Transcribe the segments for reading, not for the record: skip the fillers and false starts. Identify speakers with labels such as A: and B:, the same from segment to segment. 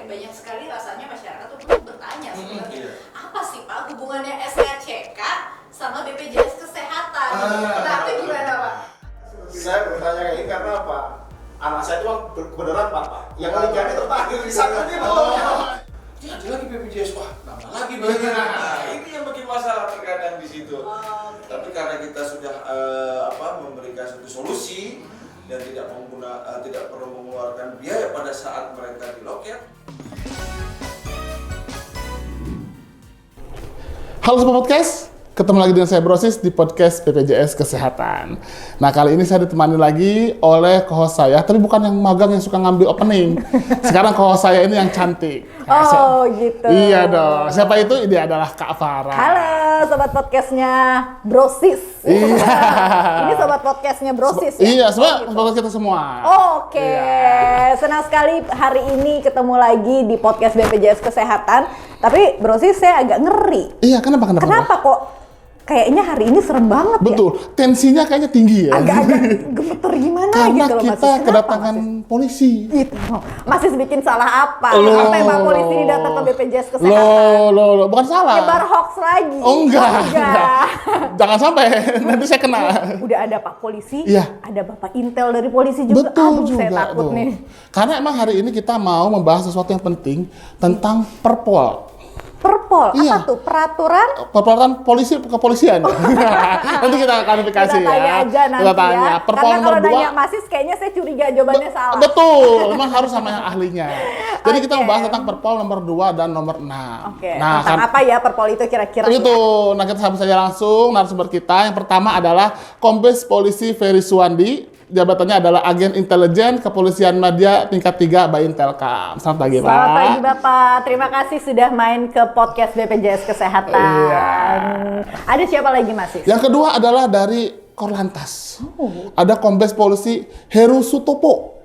A: banyak sekali rasanya masyarakat untuk bertanya sebenarnya apa sih Pak hubungannya SKCK sama BPJS Kesehatan? Nah itu gimana Pak?
B: Saya bertanya kayak ini karena apa? Anak saya itu kebenaran Pak, yang liganya terpanggil di sana nih
C: Dia ada lagi BPJS, wah nambah lagi banyak. Nah, ini yang bikin masalah terkadang di situ. Tapi karena kita sudah memberikan satu solusi dan tidak perlu mengeluarkan biaya pada saat mereka di loket.
D: Halo Sobat Podcast, ketemu lagi dengan saya Brosis di podcast BPJS Kesehatan. Nah kali ini saya ditemani lagi oleh co-host saya, tapi bukan yang magang yang suka ngambil opening. Sekarang co-host saya ini yang cantik.
E: Oh gitu.
D: Iya dong. Siapa itu? Dia adalah Kak Farah.
E: Halo Sobat Podcastnya Brosis.
D: Iya.
E: Ini Sobat Podcastnya Brosis ya?
D: Iya,
E: gitu.
D: Sobat kita semua.
E: Oke.
D: Iya.
E: Senang sekali hari ini ketemu lagi di podcast BPJS Kesehatan. Tapi Brosis saya agak ngeri.
D: Iya, kenapa?
E: Kenapa kok? Kayaknya hari ini serem banget ya?
D: Betul, tensinya kayaknya tinggi ya.
E: Agak-agak gemeter gimana
D: Karena
E: gitu loh Mas.
D: kita kedatangan polisi.
E: Gitu. Masih bikin salah apa? Sampai Pak polisi ini datang ke BPJS Kesehatan.
D: Loh, bukan salah.
E: Nyebar hoax lagi.
D: Oh enggak. Jangan sampai, nanti saya kena.
E: Udah ada Pak polisi,
D: Iya.
E: ada Bapak Intel dari polisi juga.
D: Betul
E: Aduh,
D: juga
E: saya takut
D: tuh.
E: nih.
D: Karena emang hari ini kita mau membahas sesuatu yang penting tentang Perpol.
E: Perpol,
D: Iya.
E: apa tuh? Peraturan?
D: Peraturan polisi kepolisian. Nanti kita klarifikasi
E: Kita tanya
D: ya.
E: aja nanti
D: Kita tanya.
E: ya.
D: Perpol
E: Karena
D: nomor
E: kalau
D: 2.
E: nanya Masis kayaknya saya curiga jawabannya salah.
D: Betul, memang harus sama yang ahlinya. Jadi kita
E: Oke.
D: membahas tentang Perpol nomor 2 dan nomor 6.
E: Oke,
D: Nah,
E: tentang apa ya Perpol itu kira-kira?
D: itu, nah kita sambut saja langsung narasumber kita. Yang pertama adalah Kombes Polisi Ferry Suwandi. Jabatannya adalah Agen Intelijen Kepolisian Madya tingkat 3 Baintelkam. Selamat pagi, Pak.
E: Selamat pagi Bapak, terima kasih sudah main ke podcast BPJS Kesehatan.
D: Iya.
E: Ada siapa lagi Masis?
D: Yang kedua adalah dari Korlantas. Ada Kombes Polisi Heru Sutopo.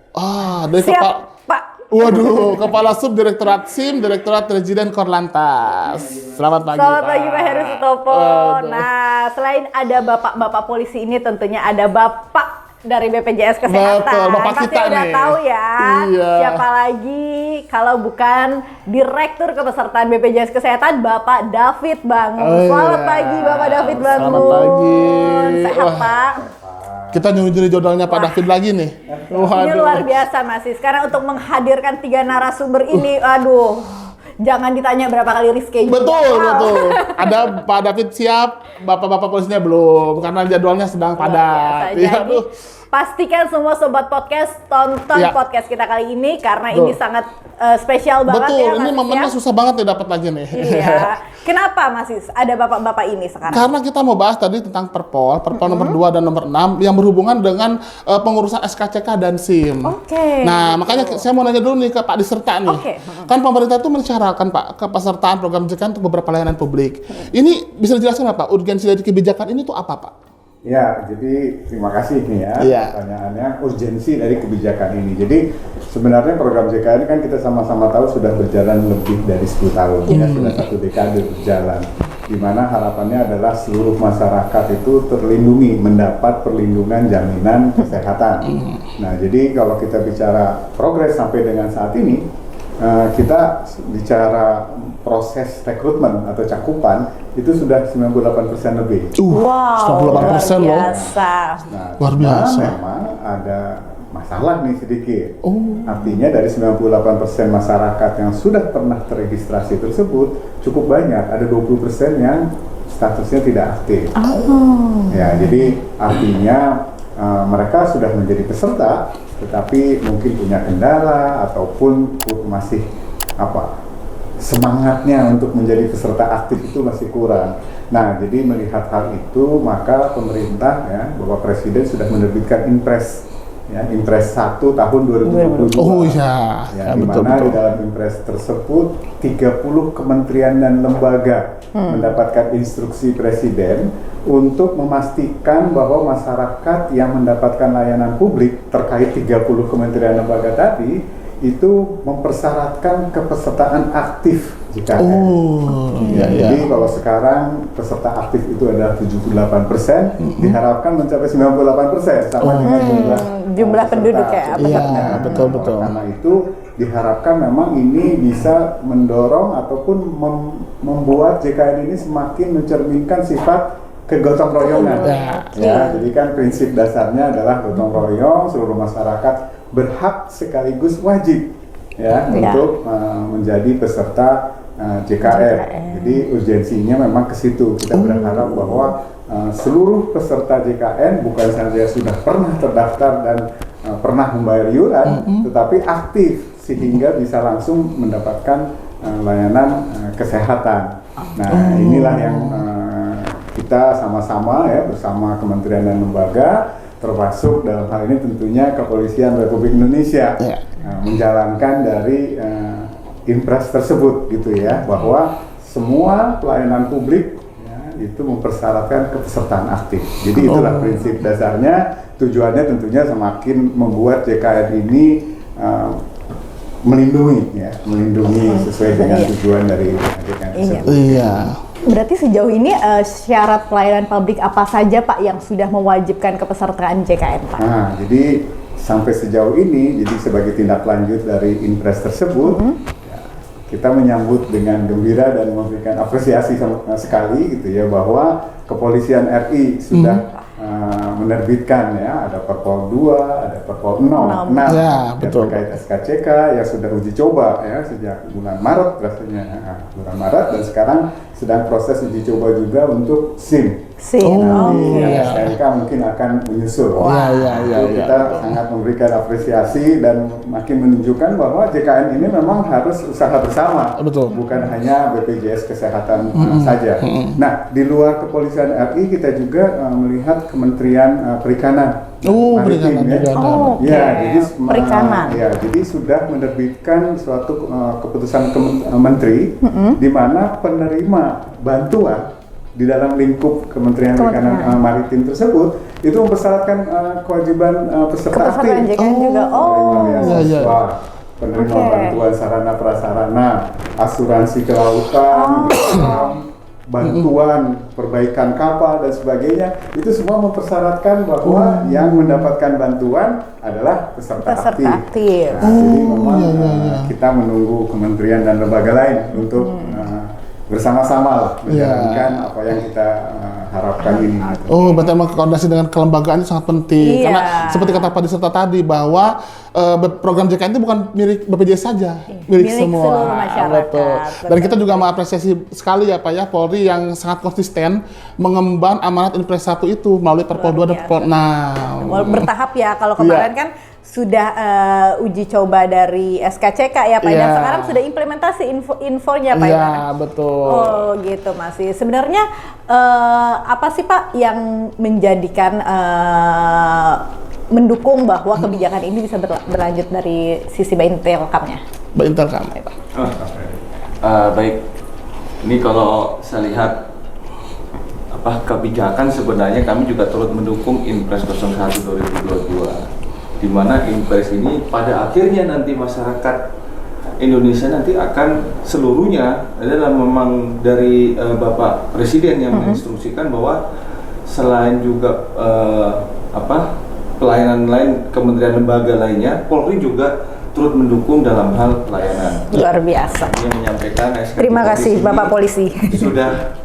D: Dari
E: Siap Pak.
D: Waduh, Kepala Subdirektorat SIM, Direktorat Residen Korlantas. Selamat pagi,
E: Selamat pagi Pak Heru Sutopo.
D: Waduh.
E: Nah, selain ada bapak-bapak polisi ini, tentunya ada bapak dari BPJS Kesehatan.
D: Betul, bapak
E: pasti
D: kita
E: udah
D: nih.
E: tahu ya.
D: Iya.
E: Siapa lagi kalau bukan Direktur Kepesertaan BPJS Kesehatan, Bapak David Bangun.
D: Oh,
E: Selamat
D: iya.
E: pagi Bapak David Bangun.
D: Selamat pagi.
E: Sehat
D: Wah.
E: Pak.
D: Kita nyuri jodohnya Pak David lagi nih.
E: Ini luar biasa Mas. Sekarang untuk menghadirkan 3 narasumber ini, aduh. Jangan ditanya berapa kali reschedule.
D: Betul. Ada Pak David siap, bapak-bapak polisinya belum, karena jadwalnya sedang padat.
E: Jadi,
D: Iya, aduh.
E: pastikan semua Sobat Podcast tonton
D: Ya.
E: podcast kita kali ini karena
D: Betul.
E: ini sangat spesial banget
D: Betul,
E: ya
D: ini
E: Mas
D: momennya
E: ya.
D: susah banget nih dapat lagi nih.
E: Iya. Kenapa Mas Is? Ada bapak-bapak ini sekarang?
D: Karena kita mau bahas tadi tentang Perpol nomor 2 dan nomor 6 yang berhubungan dengan pengurusan SKCK dan SIM.
E: Oke.
D: Nah, makanya saya mau nanya dulu nih ke Pak Diserta nih.
E: Oke.
D: Kan pemerintah itu mensyaratkan Pak kepesertaan program kebijakan untuk beberapa layanan publik. Ini bisa dijelaskan nggak Pak, urgensi dari kebijakan ini tuh apa Pak?
F: Ya, jadi terima kasih nih ya
D: Iya.
F: pertanyaannya, urgensi dari kebijakan ini. Jadi sebenarnya program JKN kan kita sama-sama tahu sudah berjalan lebih dari 10 tahun, ya sudah 1 dekade berjalan. Di mana harapannya adalah seluruh masyarakat itu terlindungi, mendapat perlindungan jaminan kesehatan. Nah, jadi kalau kita bicara progres sampai dengan saat ini, kita bicara proses rekrutmen atau cakupan itu sudah 98% lebih.
E: Wow,
D: 98% loh.
E: luar biasa.
F: Nah,
D: Luar biasa.
F: memang ada masalah nih sedikit.
D: Oh.
F: Artinya dari 98% masyarakat yang sudah pernah terregistrasi tersebut cukup banyak. Ada 20% yang statusnya tidak aktif. Ya, jadi artinya mereka sudah menjadi peserta, tetapi mungkin punya kendala ataupun masih semangatnya untuk menjadi peserta aktif itu masih kurang. Nah, jadi melihat hal itu, maka pemerintah ya, Bapak Presiden sudah menerbitkan Impres, ya, Impres 1 tahun 2022.
D: Oh iya,
F: Ya, di mana di dalam Impres tersebut 30 kementerian dan lembaga mendapatkan instruksi Presiden untuk memastikan bahwa masyarakat yang mendapatkan layanan publik terkait 30 kementerian lembaga tadi itu mempersyaratkan kepesertaan aktif JKN. Jadi kalau sekarang peserta aktif itu adalah 78%, diharapkan mencapai 98% sama dengan
E: Jumlah penduduk ya,
D: Iya, betul.
F: Karena itu diharapkan memang ini bisa mendorong ataupun membuat JKN ini semakin mencerminkan sifat kegotong royongan. Ya, jadi kan prinsip dasarnya adalah gotong royong, seluruh masyarakat berhak sekaligus wajib ya untuk menjadi peserta JKN. Jadi urgensinya memang ke situ. Kita berharap bahwa seluruh peserta JKN bukan saja sudah pernah terdaftar dan pernah membayar iuran, tetapi aktif sehingga bisa langsung mendapatkan layanan kesehatan. Nah, inilah yang kita sama-sama ya bersama kementerian dan lembaga, termasuk dalam hal ini tentunya Kepolisian Republik Indonesia menjalankan dari impres tersebut gitu ya, bahwa semua pelayanan publik itu mempersyaratkan kepesertaan aktif. Jadi itulah prinsip dasarnya. Tujuannya tentunya semakin membuat JKN ini melindungi sesuai dengan tujuan dari JKN tersebut.
D: Iya.
E: Berarti sejauh ini syarat pelayanan publik apa saja Pak yang sudah mewajibkan kepesertaan JKN Pak?
F: Nah, jadi sampai sejauh ini, jadi sebagai tindak lanjut dari impres tersebut, kita menyambut dengan gembira dan memberikan apresiasi sekali gitu ya, bahwa Kepolisian RI sudah menerbitkan ya, ada Perpol 2, ada Perpol 6
D: ya, betul.
F: Terkait SKCK yang sudah uji coba ya sejak bulan Maret rasanya, bulan Maret, dan sekarang sedang proses uji coba juga untuk SIM. Nanti SKNK mungkin akan menyusul. Kita sangat memberikan apresiasi dan makin menunjukkan bahwa JKN ini memang harus usaha bersama, bukan hanya BPJS Kesehatan saja. Nah, di luar Kepolisian RI kita juga melihat Kementerian Perikanan.
D: Perikanan juga.
F: Jadi
E: Perikanan.
F: Jadi sudah menerbitkan suatu keputusan menteri di mana penerima bantuan di dalam lingkup Kementerian Perikanan Maritim tersebut itu mempersyaratkan kewajiban peserta aktif. Penerima bantuan sarana prasarana, asuransi kelautan, bantuan perbaikan kapal dan sebagainya, itu semua mempersyaratkan bahwa yang mendapatkan bantuan adalah peserta aktif. Jadi memang kita menunggu kementerian dan lembaga lain untuk bersama-sama lah menjalankan apa yang kita harapkan ini.
D: Berarti memang koordinasi dengan kelembagaan itu sangat penting. Karena seperti kata Pak Diserta tadi bahwa program JKN itu bukan milik BPJS saja, milik semua.
E: Seluruh masyarakat.
D: Betul. Dan kita juga mengapresiasi sekali ya Pak ya, Polri yang sangat konsisten mengemban amanat Impres 1 itu melalui Perpol 2 dan Perpol 6.
E: Bertahap ya, kalau kemarin kan sudah uji coba dari SKCK ya Pak, dan sekarang sudah implementasi infonya Pak.
D: Iya, betul.
E: Oh gitu masih. Sebenarnya apa sih Pak yang menjadikan mendukung bahwa kebijakan ini bisa berlanjut dari sisi Baintelkamnya?
D: Baintelkam ya Pak.
G: Baik, ini kalau saya lihat kebijakan sebenarnya kami juga turut mendukung Impres 01 2022. Di mana impres ini pada akhirnya nanti masyarakat Indonesia nanti akan seluruhnya adalah memang dari Bapak Presiden yang menginstruksikan bahwa selain juga pelayanan lain kementerian lembaga lainnya, Polri juga turut mendukung dalam hal pelayanan.
E: Luar biasa.
G: Yang menyampaikan
E: terima kasih Bapak Polisi.
G: Sudah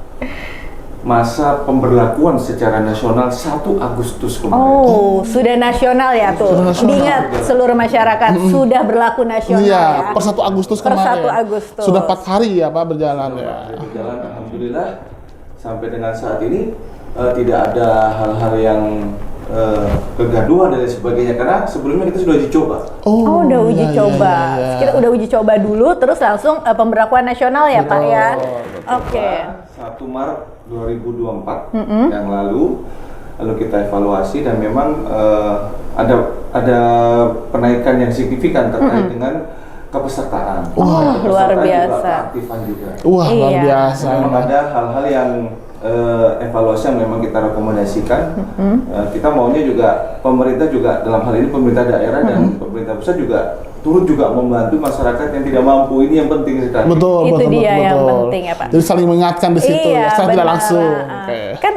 G: masa pemberlakuan secara nasional 1 Agustus kemarin.
E: Sudah nasional ya tuh. Diingat seluruh masyarakat sudah berlaku nasional ya.
D: Per 1 Agustus kemarin.
E: Per 1 Agustus.
D: Sudah 4 hari ya Pak berjalan ya.
G: Berjalan, alhamdulillah sampai dengan saat ini tidak ada hal-hal yang kegaduhan dan sebagainya, karena sebelumnya kita sudah uji coba.
E: Udah uji coba. Kita udah uji coba dulu, terus langsung pemberlakuan nasional ya Pak ya. Oke.
G: 1 Maret 2024 yang lalu kita evaluasi dan memang ada penaikan yang signifikan terkait dengan kepesertaan.
E: Luar biasa.
G: Keaktifan juga.
D: Luar biasa.
G: Memang ada hal-hal yang evaluasi yang memang kita rekomendasikan. Kita maunya juga pemerintah juga dalam hal ini pemerintah daerah dan pemerintah pusat juga turut juga membantu masyarakat yang tidak mampu. Ini yang penting sekali.
D: Betul,
E: Itu
D: betul,
E: dia
D: betul,
E: yang
D: betul.
E: penting ya, Pak.
D: Jadi saling mengingatkan di situ ya, secara tidak
E: benar.
D: langsung. Oke.
E: Kan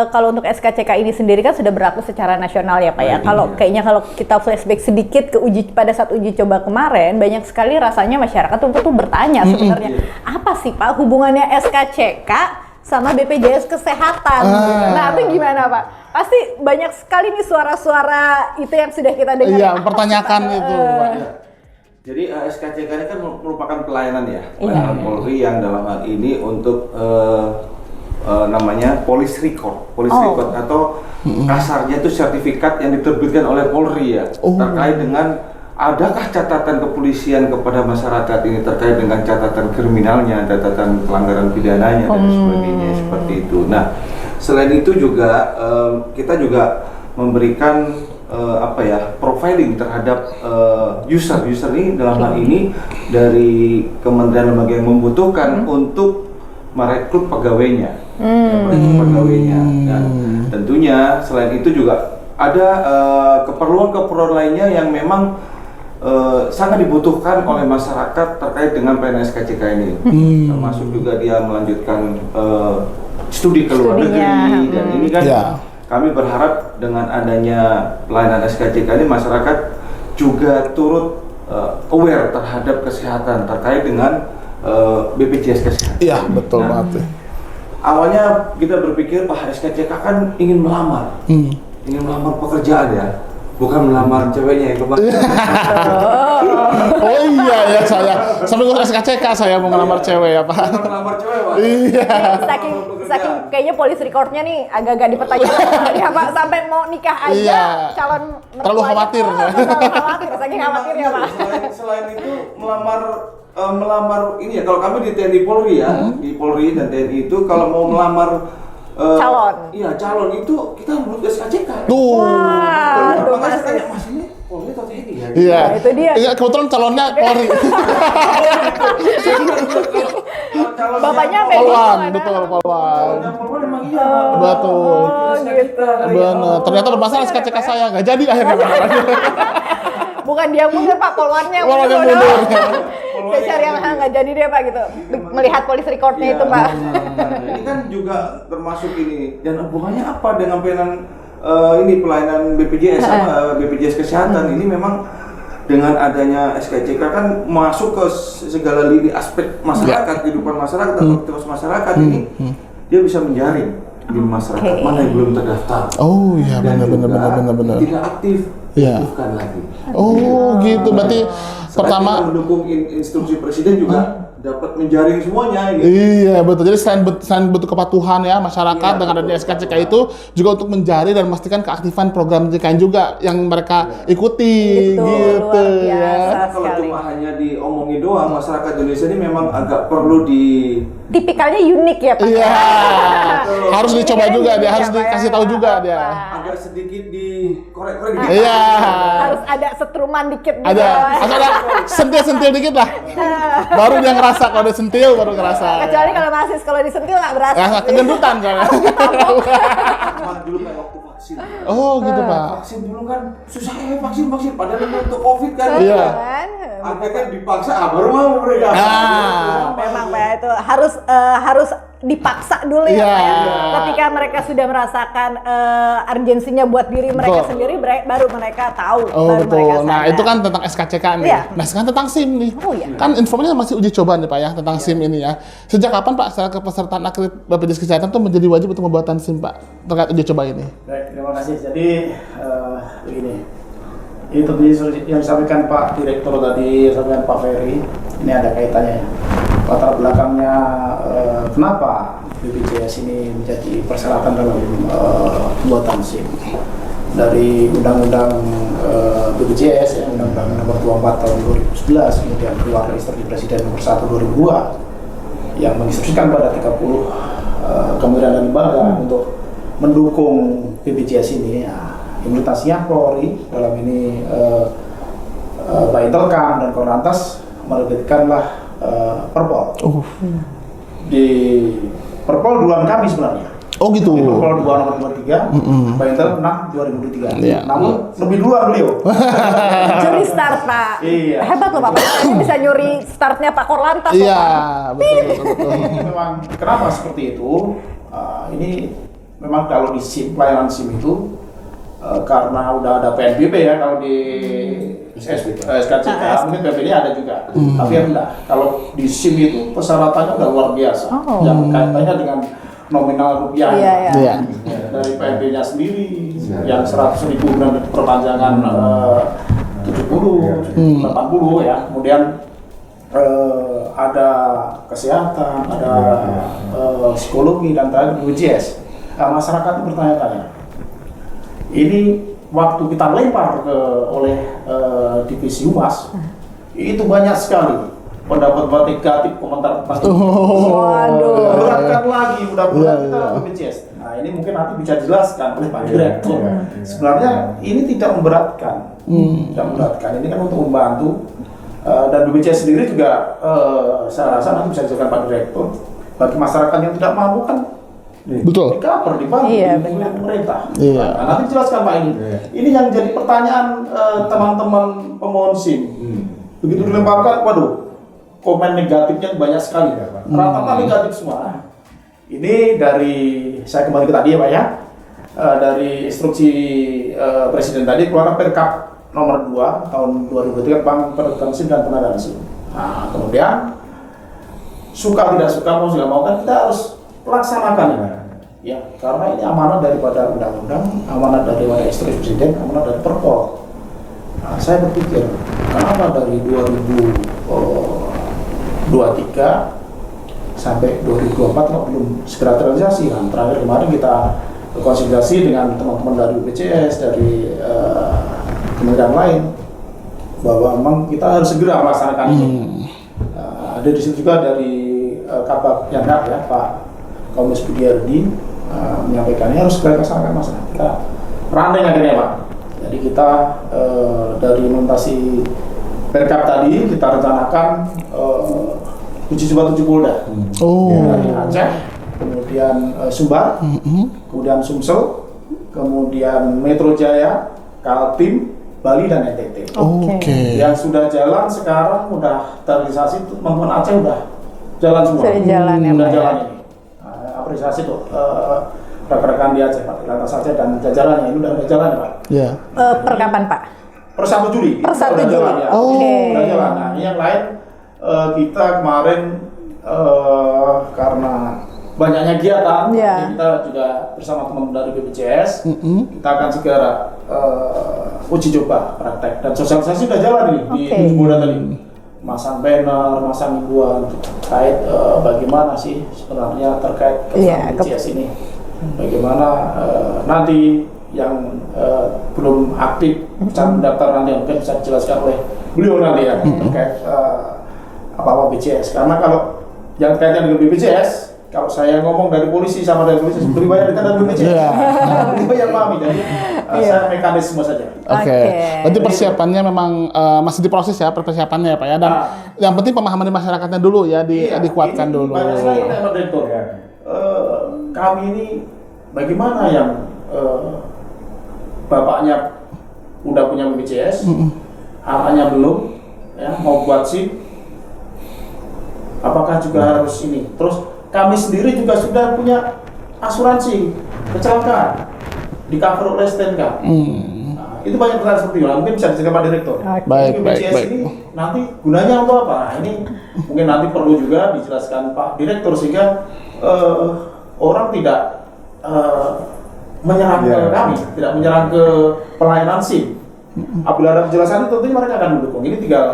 E: kalau untuk SKCK ini sendiri kan sudah berlaku secara nasional ya Pak ya.
G: Baik,
E: Kalau
G: iya.
E: kayaknya kalau kita flashback sedikit ke pada saat uji coba kemarin, banyak sekali rasanya masyarakat tuh bertanya sebenarnya apa sih Pak hubungannya SKCK sama BPJS Kesehatan? Nah itu gimana Pak? Pasti banyak sekali nih suara-suara itu yang sudah kita dengar.
D: Iya,
E: Apa
D: mempertanyakan
E: sih, Pak?
D: itu, Pak.
G: Jadi SKCK ini kan merupakan pelayanan ya, pelayanan Polri yang dalam hal ini untuk namanya police record atau kasarnya itu sertifikat yang diterbitkan oleh Polri ya, terkait dengan adakah catatan kepolisian kepada masyarakat ini terkait dengan catatan kriminalnya, catatan pelanggaran pidananya dan sebagainya seperti itu. Nah, selain itu juga kita juga memberikan profiling terhadap user ini dalam hal ini dari kementerian lembaga yang membutuhkan untuk merekrut pegawainya, dan tentunya selain itu juga ada keperluan lainnya yang memang sangat dibutuhkan oleh masyarakat terkait dengan pelayanan SKCK ini, termasuk juga dia melanjutkan studi ke luar negeri, dan ini kan kami berharap dengan adanya pelayanan SKCK ini masyarakat juga turut aware terhadap kesehatan terkait dengan BPJS Kesehatan.
D: Iya, betul banget.
G: Awalnya kita berpikir Pak SKCK kan ingin melamar pekerjaan ya, bukan melamar ceweknya yang kemarin.
D: Oh iya ya, saya sampai ngurus SKCK saya mau ngelamar cewek ya Pak.
G: Bukan melamar cewek Pak.
D: Iya.
E: Saking kayaknya police recordnya nih agak-agak dipertanyakan ya Pak, sampai mau nikah aja
D: Iya.
E: calon
D: Terlalu khawatir.
E: terlalu khawatir, saking khawatirnya Pak.
G: Selain itu melamar ini ya, kalau kami di TNI Polri ya, di Polri dan TNI itu kalau mau melamar
E: Calon.
G: Iya, calon itu kita menurut SKCK.
D: Tuh.
E: Wah, tuh
G: Makanya saya
E: Mas.
G: tanya, Mas ini Polri atau TNI ya?
D: Iya.
E: Nah, itu dia.
D: Iya, kebetulan calonnya Polri.
E: Bapaknya
D: Polwan, betul Polwan.
G: Yang Polri memang iya, Pak.
D: Betul.
E: Oh, gitu.
D: Benar. Ternyata bermasalah SKCK saya nggak jadi akhirnya.
E: Bukan dia mundur Pak, polwannya yang
D: Polwannya
E: mundur.
D: mundur.
E: Saya cari yang nggak jadi dia Pak gitu. Melihat police recordnya
G: Iya.
E: itu Pak.
G: Ini kan juga termasuk ini, dan hubungannya apa dengan pelayanan pelayanan BPJS sama BPJS Kesehatan ini memang dengan adanya SKCK kan masuk ke segala lini aspek masyarakat, kehidupan masyarakat atau aktivitas masyarakat ini dia bisa menjaring di masyarakat mana yang belum terdaftar.
D: Oh iya,
G: Dan
D: benar.
G: juga tidak aktif,
D: Iya.
G: aktifkan lagi.
D: Oh gitu, berarti
G: Selain
D: pertama.
G: kita mendukung instruksi presiden juga dapat menjaring semuanya ini.
D: Iya betul. Jadi selain bentuk kepatuhan ya masyarakat dengan adanya SKCK itu juga untuk menjari dan memastikan keaktifan program JKN juga yang mereka ikuti
E: Gitu,
D: gitu
E: luar
D: ya.
E: biasa.
G: Kalau
E: sekali.
G: cuma hanya diomongin doang, masyarakat Indonesia ini memang agak perlu di
E: Tipikalnya unik ya Pak.
D: Iya. Harus dicoba
E: Ini kan
D: juga dia,
E: unik
D: harus
E: ya, Pak,
D: dikasih
E: ya.
D: tahu juga dia.
G: agak sedikit dikorek-korek dikit.
D: Iya.
E: Harus ada setruman dikit gitu.
D: Ada, harus ada sentil-sentil dikit lah. Baru dia ngerasa kalau ada sentil baru ngerasa.
E: Kecuali kalau masih kalau disentil nggak berasa.
D: Rasa kegendutan soalnya.
G: Nah, dulu kan waktu vaksin.
D: Oh gitu Pak.
G: Vaksin dulu kan susah ya vaksin padahal untuk COVID kan.
D: Iya.
E: Kan?
G: Akhirnya dipaksa, baru mau mereka.
E: Memang Pak itu harus dipaksa dulu ya
D: Iya.
E: Pak ya. Ketika mereka sudah merasakan urgensinya buat diri mereka
D: Betul.
E: sendiri, baru mereka tahu.
D: Oh
E: baru mereka
D: betul. Nah
E: sadar.
D: itu kan tentang SKCK nih.
E: Iya.
D: Nah sekarang tentang SIM nih.
E: Oh, iya.
D: Kan infonya masih uji coba nih Pak ya tentang SIM ini ya. Sejak kapan Pak secara kepesertaan akredit BPJS Kesehatan tuh menjadi wajib untuk pembuatan SIM Pak terkait uji coba ini?
B: Baik, terima kasih. Jadi begini, itu tadi yang disampaikan Pak Direktur tadi, yang disampaikan Pak Ferry, ini ada kaitannya ya. Latar belakangnya kenapa BPJS ini menjadi persyaratan dalam pembuatan SIM. Dari Undang-Undang BPJS, ya, Undang-Undang Nomor 24 Tahun 2011, kemudian keluar Instruksi Presiden Nomor 1 2002 yang menginstruksikan pada 30 kementerian dan lembaga untuk mendukung BPJS ini. Ya, implementasinya Polri dalam ini Pak Intelkam dan Korlantas menerbitkanlah Perpol. Di Perpol duluan kami sebenarnya.
D: Oh gitu.
B: Itu kalau dua nomor 23, Pak Intel menang 2023.
D: Iya.
B: Namun lebih duluan beliau.
E: Curi start Pak.
B: Iya.
E: Hebat loh Pak. Saya bisa nyuri startnya Pak Korlantas.
D: Iya,
E: loh, Pak.
D: betul.
B: Memang kenapa seperti itu? Ini memang kalau di SIM, pelayanan SIM itu karena udah ada PNBP ya, kalau di SKCK mungkin PNBP ada juga, tapi rendah. Kalau di SIM itu persyaratannya udah luar biasa, yang kaitannya dengan nominal rupiah.
E: Iya.
B: Dari PNB-nya sendiri, yang 100.000 dan perpanjangan 70, 80 ya, kemudian ada kesehatan, ada psikologi dan terakhir BPJS. Masyarakat itu bertanya-tanya. Ini waktu kita lempar oleh divisi humas, itu banyak sekali pendapat negatif, komentar pasti.
E: Waduh.
B: Beratkan lagi, mudah-mudahan kita BPJS. Nah ini mungkin nanti bisa dijelaskan oleh Pak Direktur. Sebenarnya ini tidak memberatkan, tidak memberatkan. Ini kan untuk membantu. Dan BPJS sendiri juga saya rasa nanti bisa dijelaskan Pak Direktur. Bagi masyarakat yang tidak mampu kan
D: Betul.
B: cover dibantu
E: Iya,
B: oleh pemerintah.
D: Iya.
B: Nah, nanti jelaskan Pak ini. Ini yang jadi pertanyaan teman-teman pemohon SIM. Begitu dilemparkan, waduh, komen negatifnya banyak sekali. Rata-rata negatif semua. Ini dari saya kembali ke tadi ya Pak ya. Dari instruksi Presiden tadi keluar Perkap nomor 2 tahun 2023 tentang penegakan SIM dan pengadaan SIM. Nah, kemudian suka tidak suka mau tidak mau kan kita harus laksanakan ya, karena ini amanah daripada undang-undang, amanah daripada instruksi Presiden, amanah dari Perpol. Nah, saya berpikir kenapa dari 2023 sampai 2024 kok belum segera terrealisasi. Nah, terakhir kemarin kita konsultasi dengan teman-teman dari BPJS, dari kementerian lain, bahwa memang kita harus segera melaksanakan ini. Ada di situ juga dari Kabak Yandak ya, Pak Kombes Budiardi menyampaikannya harus segera dilaksanakan Mas. Kita running akhirnya Pak. Jadi kita dari implementasi Perkap tadi kita rencanakan uji coba 7 Polda. Dari Aceh, kemudian Sumbar, kemudian Sumsel, kemudian Metro Jaya, Kaltim, Bali dan NTT.
D: Oke.
B: Yang sudah jalan sekarang udah terrealisasi, teman-teman Aceh udah jalan semua.
E: Sudah jalan ya,
B: Udah
E: Pak.
B: jalan ini. Apresiasi tuh rekan-rekan di Aceh Pak, di Lantas Aceh dan jajarannya ini udah jalan ya Pak.
D: Iya.
E: Per kapan Pak?
B: Per 1 Juli.
E: Per 1
B: udah
E: Juli.
B: jalan, ya.
E: Oke.
B: Udah jalan. Nah, ini yang lain kita kemarin karena banyaknya kegiatan,
E: Iya.
B: ini kita juga bersama teman-teman dari BPJS, kita akan segera uji coba praktek dan sosialisasi sudah jalan nih di
E: Oke.
B: 7 Polda tadi. Masang banner, masang himbauan terkait bagaimana sih sebenarnya terkait
E: Iya,
B: BPJS ini. Bagaimana nanti yang belum aktif bisa mendaftar nanti mungkin bisa dijelaskan oleh beliau nanti ya terkait apa-apa BPJS. Karena kalau yang kaitan dengan BPJS, kalau saya ngomong dari polisi sama dari polisi lebih banyak dekat dari BPJS. Lebih banyak pahami, jadi saya mekanisme saja.
D: Oke. Berarti persiapannya memang masih diproses ya persiapannya ya Pak ya. Dan yang penting pemahaman di masyarakatnya dulu ya dikuatkan
B: ini
D: dulu.
B: Banyak sekali Pak Direktur. Kami ini bagaimana yang bapaknya udah punya BPJS, anaknya belum, ya mau buat SIM, apakah juga harus ini? Terus kami sendiri juga sudah punya asuransi kecelakaan di cover oleh STNK. Nah, itu banyak pertanyaan seperti itu. Nah, mungkin bisa dijelaskan Pak Direktur.
D: Baik,
B: BPJS
D: baik.
B: ini nanti gunanya untuk apa? Nah, ini mungkin nanti perlu juga dijelaskan Pak Direktur sehingga orang tidak menyerang ke kami, tidak menyerang ke pelayanan SIM. Apabila ada penjelasan itu tentunya mereka akan mendukung. Ini tinggal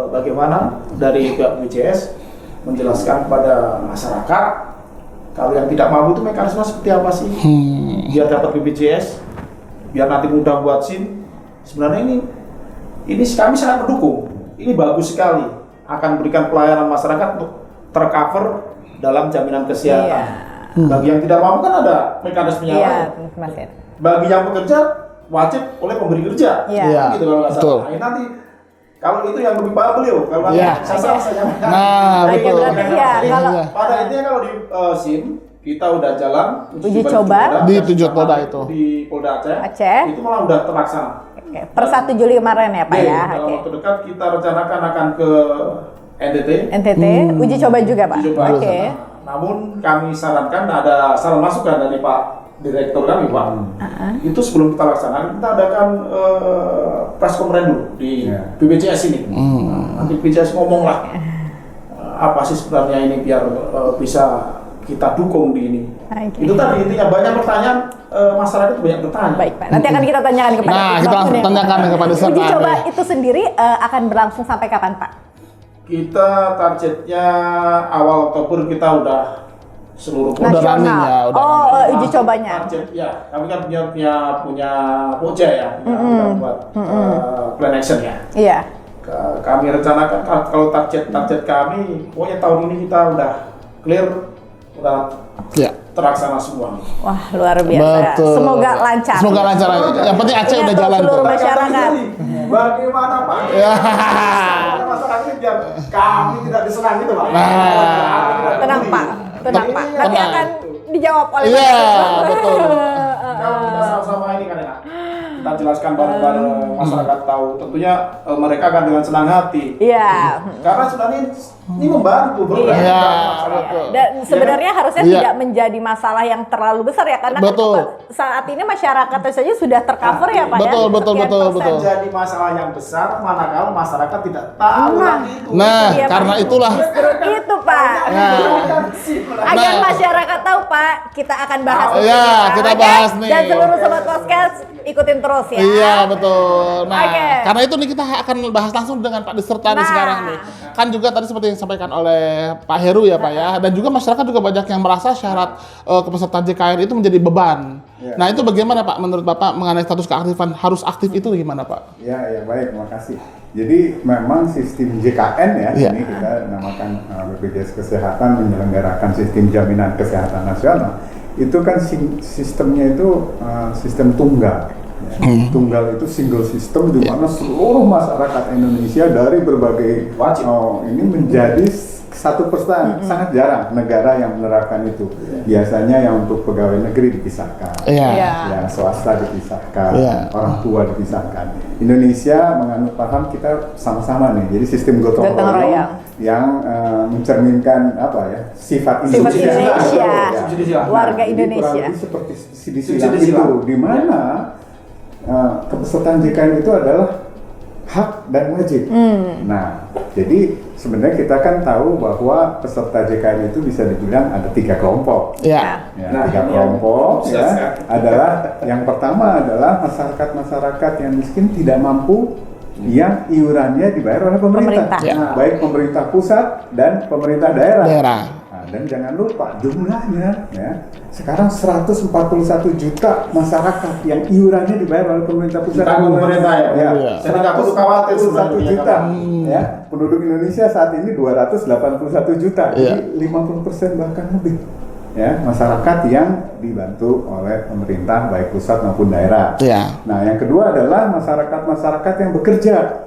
B: bagaimana dari pihak BPJS menjelaskan kepada masyarakat kalau yang tidak mampu itu mekanisme seperti apa sih biar dapat BPJS, biar nanti mudah buat SIM. Sebenarnya ini kami sangat mendukung. Ini bagus sekali, akan berikan pelayanan masyarakat untuk tercover dalam jaminan kesehatan. Bagi yang tidak mampu kan ada mekanismenya lain.
E: Mas ya.
B: Bagi yang bekerja wajib oleh pemberi kerja.
E: Iya.
B: Gitu kalau nggak
D: Betul.
B: salah. Nah, ini nanti kalau itu yang lebih paham beliau, kalau
D: Iya.
B: saya salah saya nyampaikan.
D: Nah, betul.
E: Berarti ya,
B: Jadi,
E: kalau
B: pada intinya kalau di SIM kita udah jalan
E: Uji coba.
D: Di tujuh Polda itu.
B: Di Polda Aceh.
E: Aceh.
B: Itu malah udah terlaksana.
E: Oke, per 1 Juli kemarin ya Pak
B: Oke,
E: ya.
B: dalam
E: Oke.
B: waktu dekat kita rencanakan akan ke NTT.
E: NTT, uji coba juga Pak.
B: Uji coba.
E: Oke.
B: Namun kami sarankan ada saran masukan dari Pak Direktur kami Pak. Itu sebelum kita laksanakan kita adakan press conference dulu di BPJS ini. Nanti BPJS ngomong lah apa sih sebenarnya ini biar bisa kita dukung di ini.
E: Oke.
B: Itu tadi intinya banyak pertanyaan masyarakat banyak bertanya.
E: Baik Pak, nanti akan kita tanyakan kepada
D: Nah,
E: Pak
D: kita langsung
E: Mahfud ya.
D: tanyakan kepada
E: Uji
D: serta
E: coba
D: ahli.
E: itu sendiri akan berlangsung sampai kapan Pak?
B: Kita targetnya awal Oktober kita udah seluruh
D: Udah running ya, udah
E: Oh,
D: running.
E: uji cobanya.
B: Target ya, kami kan punya Poja ya, udah buat plan action ya.
E: Iya.
B: Kami rencanakan kalau target kami, pokoknya tahun ini kita udah clear, udah
D: Ya.
B: terlaksana semua.
E: Wah, luar biasa.
D: Betul.
E: Semoga lancar.
D: Semoga lancar. Yang penting Aceh
E: Ingat
D: udah
E: tuh
D: jalan tuh.
E: seluruh masyarakat.
B: Bagaimana Pak?
D: Ya.
B: Masyarakat ini biar kami tidak diserang gitu Pak.
D: Nah.
E: Tenang Pak, tenang Pak. Nanti
D: Tenang.
E: akan dijawab oleh
D: Iya,
E: Pak.
D: betul.
B: Kalau kita sama-sama ini kan ya, kita jelaskan bareng-bareng masyarakat tahu. Tentunya mereka akan dengan senang hati.
E: Iya.
B: Karena sebenarnya ini membantu bro.
E: Iya.
D: Iya,
B: Masyarakat.
D: betul.
E: Dan sebenarnya harusnya
D: Iya.
E: tidak menjadi masalah yang terlalu besar ya karena kan
D: Betul.
E: saat ini masyarakat saja sudah tercover ya Pak
D: Betul,
E: ya.
D: betul,
E: Sekian
D: betul,
E: persen.
D: betul.
B: Jadi masalah yang besar manakala masyarakat tidak tahu lagi itu.
D: Nah,
E: Iya,
D: karena
E: Pak.
D: itulah.
E: Justru itu Pak.
D: Nah.
E: Agar
D: Nah.
E: masyarakat tahu Pak, kita akan bahas
D: Oh,
E: itu
D: iya,
E: ya.
D: kita
E: Oke?
D: bahas nih.
E: Dan seluruh sobat podcast ikutin terus ya.
D: Iya, betul. Nah,
E: Oke.
D: karena itu nih kita akan bahas langsung dengan Pak Diserta nih
E: Nah.
D: sekarang nih. Kan juga tadi seperti yang disampaikan oleh Pak Heru ya Pak ya. Dan juga masyarakat juga banyak yang merasa syarat kepesertaan JKN itu menjadi beban.
F: Ya.
D: Nah, itu bagaimana Pak menurut Bapak mengenai status keaktifan harus aktif itu gimana Pak?
F: Ya, ya baik, terima kasih. Jadi memang sistem JKN ya,
D: Iya.
F: ini kita namakan BPJS Kesehatan menyelenggarakan sistem jaminan kesehatan nasional. Itu kan sistemnya itu sistem tunggal. Ya. Tunggal itu single system di mana seluruh masyarakat Indonesia dari berbagai
B: Wajib.
F: ini menjadi satu perusahaan. Sangat jarang negara yang menerapkan itu. Biasanya yang untuk pegawai negeri dipisahkan.
D: Iya.
E: Iya.
F: Ya, swasta dipisahkan,
D: Iya.
F: orang tua dipisahkan. Indonesia menganut paham kita sama-sama nih. Jadi sistem gotong
E: Gotong royong
F: royong yang mencerminkan apa ya sifat
E: Sifat Indonesia.
F: Ya.
E: Warga
F: Jadi
E: Indonesia.
F: kurang lebih seperti di
B: Subsidi
F: silang
B: silang.
F: itu, di mana kepesertaan JKN itu adalah hak dan wajib. Nah, jadi sebenarnya kita kan tahu bahwa peserta JKN itu bisa dibilang ada 3 kelompok.
D: Iya.
F: Ya,
B: Nah,
F: 3
B: ini
F: kelompok
B: yang
F: ya
B: jelas,
F: adalah yang pertama adalah masyarakat yang miskin tidak mampu yang iurannya dibayar oleh pemerintah.
E: Pemerintah.
D: Ya.
F: Baik pemerintah pusat dan pemerintah daerah.
D: Daerah.
F: Nah, dan jangan lupa jumlahnya ya. Sekarang 141 juta masyarakat yang iurannya dibayar oleh pemerintah pusat dan
B: Ditanggung pemerintah ya?
D: Iya.
B: Jadi nggak perlu khawatir
F: 141
B: sebenarnya.
F: juta ya. Penduduk Indonesia saat ini 281 juta.
D: Iya.
F: Jadi 50% bahkan lebih. Ya, masyarakat yang dibantu oleh pemerintah baik pusat maupun daerah.
D: Iya.
F: Nah, yang kedua adalah masyarakat yang bekerja.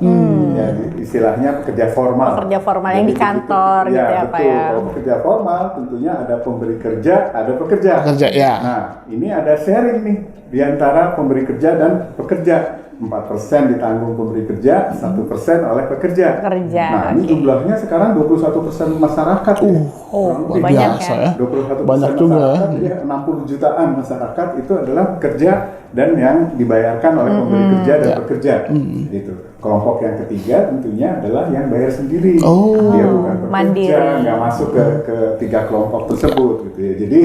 F: Ya, istilahnya pekerja formal.
E: Pekerja formal yang di
F: Jadi
E: kantor gitu ya, Pak
F: betul.
E: ya.
F: Kalau pekerja formal tentunya ada pemberi kerja, ada pekerja.
D: Pekerja, ya.
F: Nah, ini ada sharing nih di antara pemberi kerja dan pekerja. 4% ditanggung pemberi kerja, 1% oleh pekerja.
E: Pekerja,
F: Nah, ini
E: oke.
F: jumlahnya sekarang 21% masyarakat. ya.
E: Oh,
F: Kurang lebih.
E: banyak
D: Biasa
E: ya.
D: ya.
F: 21%
D: Banyak juga ya.
F: masyarakat, jadi 60 jutaan masyarakat itu adalah pekerja dan yang dibayarkan oleh pemberi kerja dan
D: Ya.
F: pekerja. Gitu. Kelompok yang ketiga tentunya adalah yang bayar sendiri.
D: Oh.
F: Dia bukan pekerja,
E: Mandiri.
F: nggak masuk ke 3 kelompok tersebut gitu ya. Jadi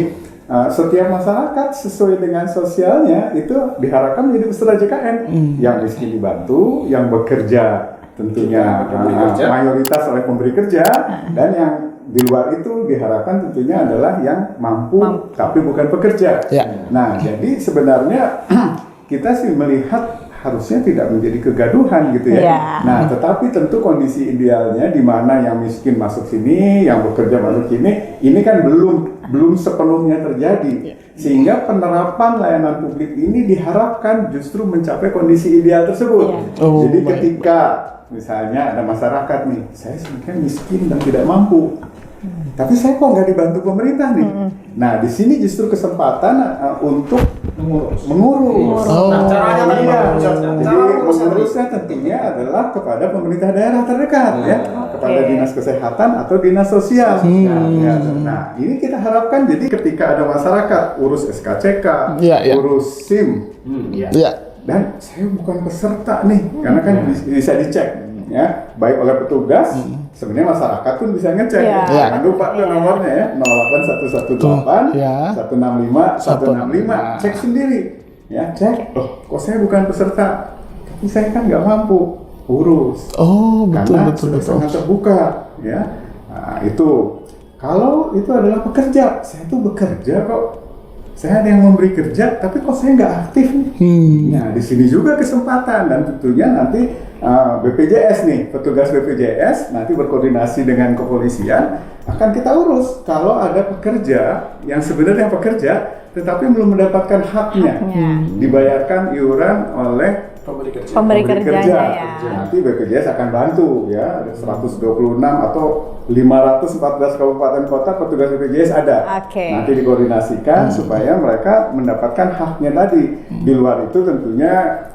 F: setiap masyarakat sesuai dengan sosialnya itu diharapkan menjadi peserta JKN. Yang miskin dibantu, yang bekerja tentunya
B: Pemberi kerja.
F: mayoritas oleh pemberi kerja, dan yang di luar itu diharapkan tentunya adalah yang mampu. Tapi bukan pekerja.
D: Ya.
F: Nah, jadi sebenarnya kita sih melihat harusnya tidak menjadi kegaduhan gitu ya.
E: Iya.
F: Nah, tetapi tentu kondisi idealnya di mana yang miskin masuk sini, yang bekerja masuk sini, ini kan belum sepenuhnya terjadi. Sehingga penerapan layanan publik ini diharapkan justru mencapai kondisi ideal tersebut.
E: Iya.
D: Oh,
F: Jadi
D: baik.
F: ketika misalnya ada masyarakat nih, saya sebenarnya miskin dan tidak mampu. Tapi saya kok nggak dibantu pemerintah nih. Nah, di sini justru kesempatan untuk mengurus.
B: Nah, caranya tadi Pak,
F: Jadi mengurusnya tentunya adalah kepada pemerintah daerah terdekat ya, kepada dinas kesehatan atau dinas sosial. Nah, ini kita harapkan jadi ketika ada masyarakat urus SKCK, urus SIM, dan saya bukan peserta nih, karena kan bisa dicek ya, baik oleh petugas. Sebenarnya masyarakat pun bisa ngecek. Jangan lupa tuh nomornya ya, 08118 165 165. Cek sendiri. Ya, cek. Oh, kok saya bukan peserta? Tapi saya kan nggak mampu urus.
D: Oh, betul,
F: karena
D: betul,
F: sudah
D: betul.
F: sangat terbuka, ya. Nah, itu. Kalau itu adalah pekerja, saya tuh bekerja kok. Saya ada yang memberi kerja, tapi kok saya nggak aktif nih. Nah, di sini juga kesempatan, dan tentunya nanti BPJS nih, petugas BPJS nanti berkoordinasi dengan kepolisian akan kita urus kalau ada pekerja yang sebenarnya pekerja tetapi belum mendapatkan haknya, dibayarkan iuran oleh
E: Pemberi kerjanya ya.
F: Nanti BPJS akan bantu ya, 126 atau 514 kabupaten kota petugas BPJS ada. Nanti dikoordinasikan supaya mereka mendapatkan haknya tadi. Di luar itu tentunya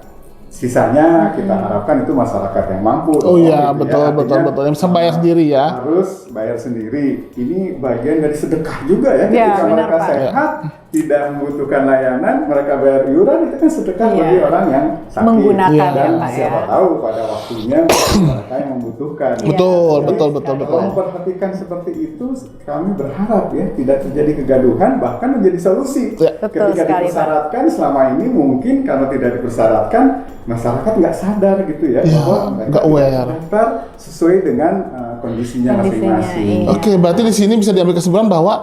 F: sisanya kita harapkan itu masyarakat yang mampu.
D: Oh iya,
F: gitu
D: betul,
F: ya.
D: betul, betul. Yang bisa bayar sendiri ya.
F: Harus bayar sendiri. Ini bagian dari sedekah juga ya.
E: Ya,
F: Ketika
E: benar,
F: mereka
E: Pak.
F: sehat, tidak membutuhkan layanan, mereka bayar iuran, itu kan sedekah bagi orang yang sakit.
E: Menggunakan
F: Dan
E: ya, Pak,
F: siapa
E: ya.
F: tahu pada waktunya mereka yang membutuhkan.
D: Betul,
F: Jadi,
D: betul, betul, betul.
F: Kalau memperhatikan seperti itu, kami berharap ya tidak terjadi kegaduhan, bahkan menjadi solusi.
D: Ya.
E: Betul
F: Ketika
E: sekali, Pak.
F: dipersyaratkan selama ini mungkin karena tidak dipersyaratkan, masyarakat nggak sadar gitu ya, bahwa mereka
D: nggak aware.
F: terdaftar sesuai dengan kondisinya masing-masing.
D: Oke, berarti di sini bisa diambil kesimpulan bahwa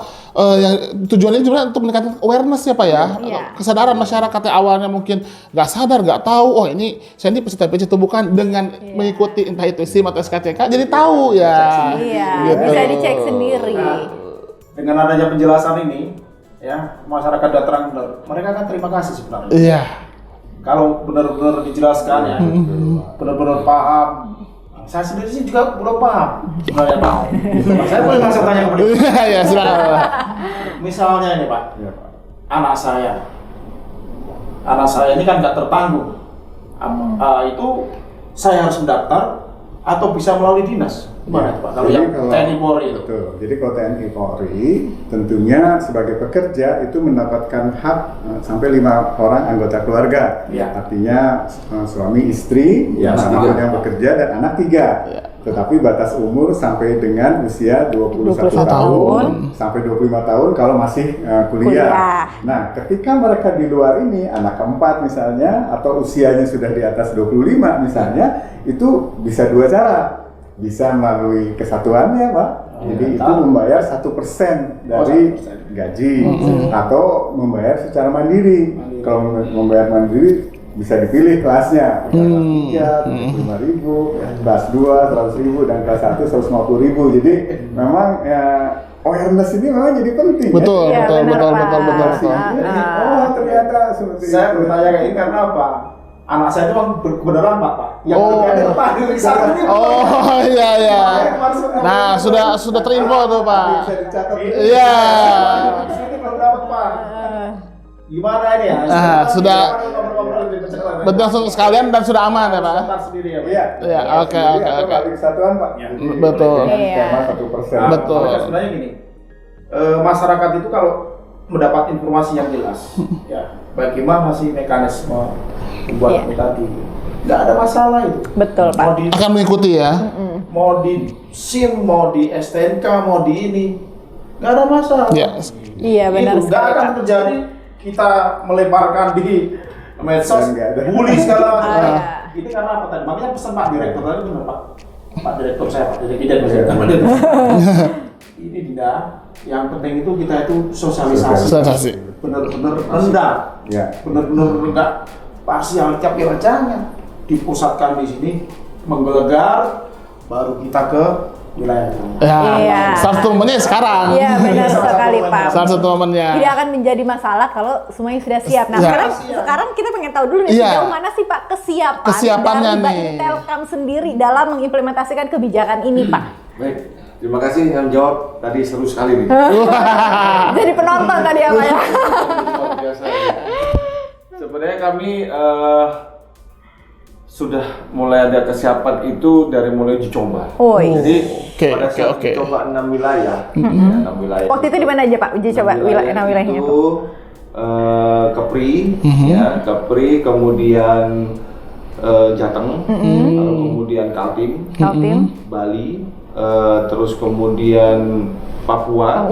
D: yang tujuannya juga untuk meningkatkan awareness ya Pak ya, kesadaran masyarakat yang awalnya mungkin nggak sadar, nggak tahu, oh ini saya ini peserta BPJS itu bukan, dengan mengikuti entah itu SIM atau SKCK jadi tahu ya. Gitu.
E: Bisa dicek sendiri.
B: Nah, dengan adanya penjelasan ini, ya masyarakat udah terang benar. Mereka akan terima kasih sebenarnya.
D: Iya.
B: Kalau benar-benar dijelaskan ya, benar-benar paham. Saya sendiri sih juga belum paham sebenarnya Pak. Saya boleh langsung tanya ke beliau.
D: Iya, silakan.
B: Misalnya ini Pak,
F: Ya, Pak.
B: anak saya ini kan nggak tertanggung. Itu saya harus mendaftar atau bisa melalui dinas? Gimana Pak? Kalau yang TNI Polri itu?
F: Betul. Jadi kalau TNI Polri tentunya sebagai pekerja itu mendapatkan hak sampai 5 orang anggota keluarga.
B: Ya.
F: Artinya suami, istri, anak yang bekerja dan anak 3. Tetapi batas umur sampai dengan usia 21 tahun sampai 25 tahun kalau masih kuliah. Nah, ketika mereka di luar ini, anak keempat misalnya, atau usianya sudah di atas 25 misalnya, itu bisa 2 cara. Bisa melalui kesatuannya Pak, jadi itu membayar 1% dari gaji, atau membayar secara mandiri. Kalau membayar mandiri bisa dipilih kelasnya, kelas 3, 75.000, kelas 2, 100.000, dan kelas 1, 150.000. Jadi memang ya, awareness ini memang jadi penting.
D: Betul,
E: Ya,
D: betul,
E: benar,
D: betul,
E: Pak.
D: betul, betul, betul.
F: Oh ternyata seperti
B: Saya
F: itu.
B: bertanya kayak ini karena apa? Anak saya itu kan kebenaran Pak. Yang ada Pak di satu ini.
D: Oh iya iya. Nah sudah terinfo tuh Pak.
F: Bisa dicatat.
D: Iya.
B: Ini belum dapat Pak. Gimana ini ya?
D: Sudah. Betul langsung sekalian dan sudah aman ya Pak.
B: Daftar sendiri ya Pak.
F: Iya.
D: Iya, oke,
F: Jadi
D: oke,
F: atau
D: oke.
F: melalui kesatuan Pak.
D: Betul.
F: Dengan
E: Iya.
F: skema 1%.
D: Betul.
B: Makanya sebenarnya gini, masyarakat itu kalau mendapat informasi yang jelas, ya bagaimana sih mekanisme buat tadi, nggak ada masalah itu.
E: Betul Pak.
B: Mau di
D: Akan mengikuti ya.
B: mau di SIM, mau di STNK, mau di ini, nggak ada masalah.
D: Iya.
E: Iya benar
B: Nggak
E: sekali
B: akan
E: Pak.
B: terjadi kita melemparkan di medsos,
F: Dan nggak ada.
B: bully segala macam.
E: iya.
B: Ini karena apa tadi? Makanya pesan Pak Direktur tadi benar Pak Direktur saya, Pak Direktur ini tidak. Yang penting itu kita itu sosialisasi.
D: Sensasi.
B: Benar-benar rendah.
F: Ya.
B: Benar-benar rendah. Parsial capek jangan dipusatkan di sini, menggelegar, baru kita ke wilayah.
D: Ya.
E: Iya.
D: Salah satu momennya sekarang.
E: Iya benar sekali Pak.
D: Salah satu momennya.
E: Tidak akan menjadi masalah kalau semuanya sudah siap. Nah,
D: Ya.
E: sekarang kita pengen tahu dulu nih
D: Iya.
E: sejauh mana sih Pak kesiapannya
D: Kesiapannya
E: dari
D: nih.
E: Intelkam sendiri dalam mengimplementasikan kebijakan ini Pak.
G: Baik, Terima kasih yang jawab tadi seru sekali nih.
E: Jadi penonton tadi ya Pak ya.
G: Luar biasa. Sebenarnya kami sudah mulai ada kesiapan itu dari mulai uji coba.
E: Oh, iya.
G: Jadi pada
D: Oke,
G: saat
D: oke.
G: uji coba 6 wilayah, ya, 6 wilayah.
E: Waktu itu di mana aja Pak uji coba wilayahnya
G: itu
E: tuh?
G: Kepri, ya Kepri, kemudian Jateng, lalu kemudian Kaltim, Bali, terus kemudian Papua.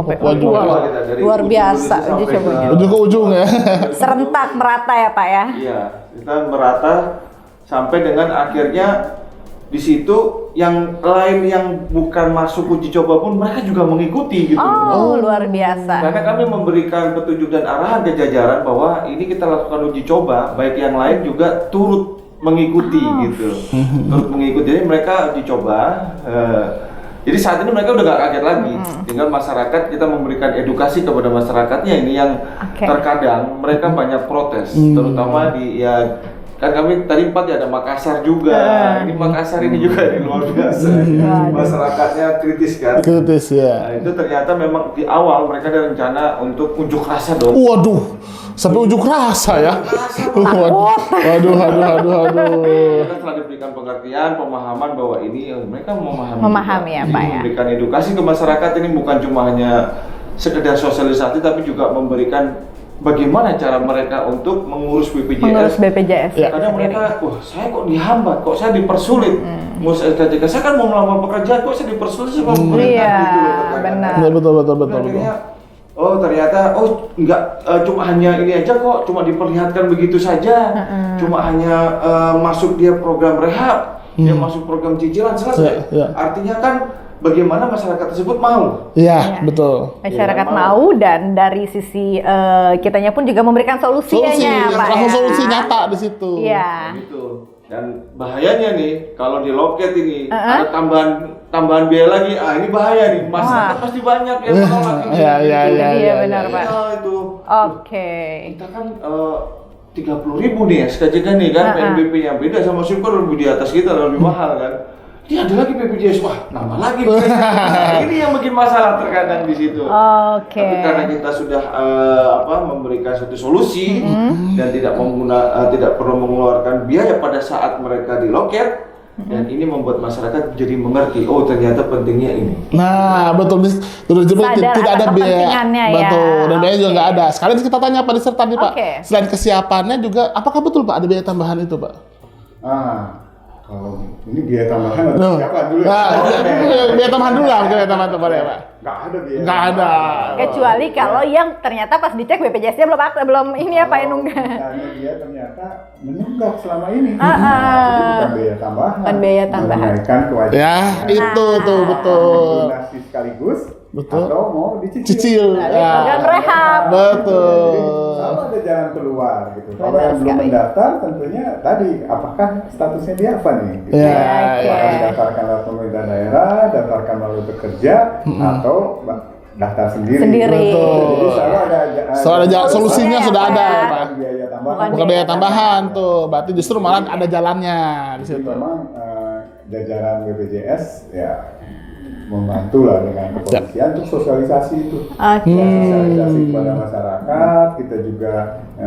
E: Papua
G: kita dari
E: luar
G: ujung
E: biasa
G: Indonesia
E: uji
G: sampai
E: cobanya.
G: ke-
D: Ujung ke ujung ya.
E: Serentak merata ya Pak ya.
G: Iya, kita merata sampai dengan akhirnya di situ yang lain yang bukan masuk uji coba pun mereka juga mengikuti gitu.
E: Oh, luar biasa.
G: Karena kami memberikan petunjuk dan arahan ke jajaran bahwa ini kita lakukan uji coba, baik yang lain juga turut mengikuti gitu. Turut mengikuti, jadi mereka uji coba. Jadi saat ini mereka udah gak kaget lagi. Tinggal masyarakat, kita memberikan edukasi kepada masyarakatnya ini yang terkadang mereka banyak protes, terutama di ya kan kami tadi 4 ya ada Makassar juga. Ini Makassar ini juga ini luar biasa. Masyarakatnya kritis kan.
D: Kritis ya.
G: Nah, itu ternyata memang di awal mereka ada rencana untuk unjuk rasa dong.
D: Waduh, sampai unjuk rasa ya. Waduh.
G: Mereka setelah diberikan pengertian, pemahaman bahwa ini mereka
E: Memahami ya, Pak, ya.
G: Memberikan edukasi ke masyarakat ini bukan cuma hanya sekedar sosialisasi tapi juga memberikan bagaimana cara mereka untuk mengurus BPJS.
E: Mengurus BPJS
G: Kadang
E: sendiri.
G: mereka, wah saya kok dihambat, kok saya dipersulit ngurus SKCK. Saya kan mau melamar pekerjaan, kok saya dipersulit sama pemerintah
E: Iya,
G: gitu loh, terkadang.
E: benar.
D: Ya, betul.
G: Akhirnya, oh ternyata, enggak cuma hanya ini aja kok, cuma diperlihatkan begitu saja, cuma hanya masuk dia program rehab, dia masuk program cicilan selesai.
D: Ya.
G: Artinya kan bagaimana masyarakat tersebut mau.
D: Iya, betul.
E: Masyarakat
G: Ya,
E: mau dan dari sisi kitanya pun juga memberikan solusinya
D: Solusi,
E: ya, Pak.
D: langsung
E: ya.
D: solusi nyata di situ.
E: Iya.
G: Gitu. Dan bahayanya nih kalau di loket ini ada tambahan biaya lagi. Ah ini bahaya nih. Masyarakat
E: Wah.
G: pasti banyak yang menolak ini.
D: Iya,
E: Iya, benar, Pak.
G: Ya, itu.
E: Oke.
G: Kita kan 30.000 nih SKCK nih kan, PNBP yang beda sama Super lebih di atas kita, lebih mahal kan. Ini ada lagi BPJS, wah nambah lagi. Ini yang bikin masalah terkadang di situ.
E: Oke.
G: Tapi karena kita sudah memberikan satu solusi dan tidak perlu mengeluarkan biaya pada saat mereka di loket, dan ini membuat masyarakat jadi mengerti, oh ternyata pentingnya ini.
D: Nah, betul.
E: Sadar
D: Tidak ada
E: akan
D: biaya.
E: kepentingannya ya.
D: Betul. Dan biaya juga
E: Oke.
D: nggak ada. Sekalian kita tanya Pak Diser tadi Pak.
E: Oke.
D: Selain kesiapannya juga, apakah betul Pak ada biaya tambahan itu Pak?
F: Kalau ini biaya tambahan atau siapa dulu?
D: Biaya tambahan dulu lah, biaya tambahan ya Pak.
F: Nggak ada biaya.
D: Nggak ada.
E: Kecuali kalau yang ternyata pas dicek BPJS-nya belum ini ya Pak ya nunggah.
F: Misalnya dia ternyata menunggak selama ini.
E: Ah, ah.
F: Itu bukan biaya tambahan.
E: Bukan biaya tambahan.
F: Menunaikan kewajiban.
D: Ya, itu tuh betul.
F: Lunasi sekaligus.
D: Betul.
F: Atau mau dicicil.
D: Cicil. Ya.
E: Program rehab.
D: Betul.
F: Jadi selalu ada jalan keluar gitu. Kalau
E: Benar
F: yang belum
E: sekali.
F: mendaftar tentunya tadi apakah statusnya dia apa nih? Gitu.
D: Ya,
E: Oke.
F: Apakah didaftarkan lewat pemerintah daerah, daftarkan melalui pekerja, atau daftar sendiri.
E: Sendiri.
F: Jadi selalu ada
D: Solusinya
E: ya,
D: sudah
E: Pak.
D: ada
F: bukan
D: Pak.
F: biaya tambahan.
D: Bukan biaya tambahan tuh, berarti justru malah ada jalannya di
F: Jadi
D: situ.
F: memang jajaran BPJS ya membantu lah dengan kepolisian untuk sosialisasi itu.
E: Oke.
F: Sosialisasi kepada masyarakat, kita juga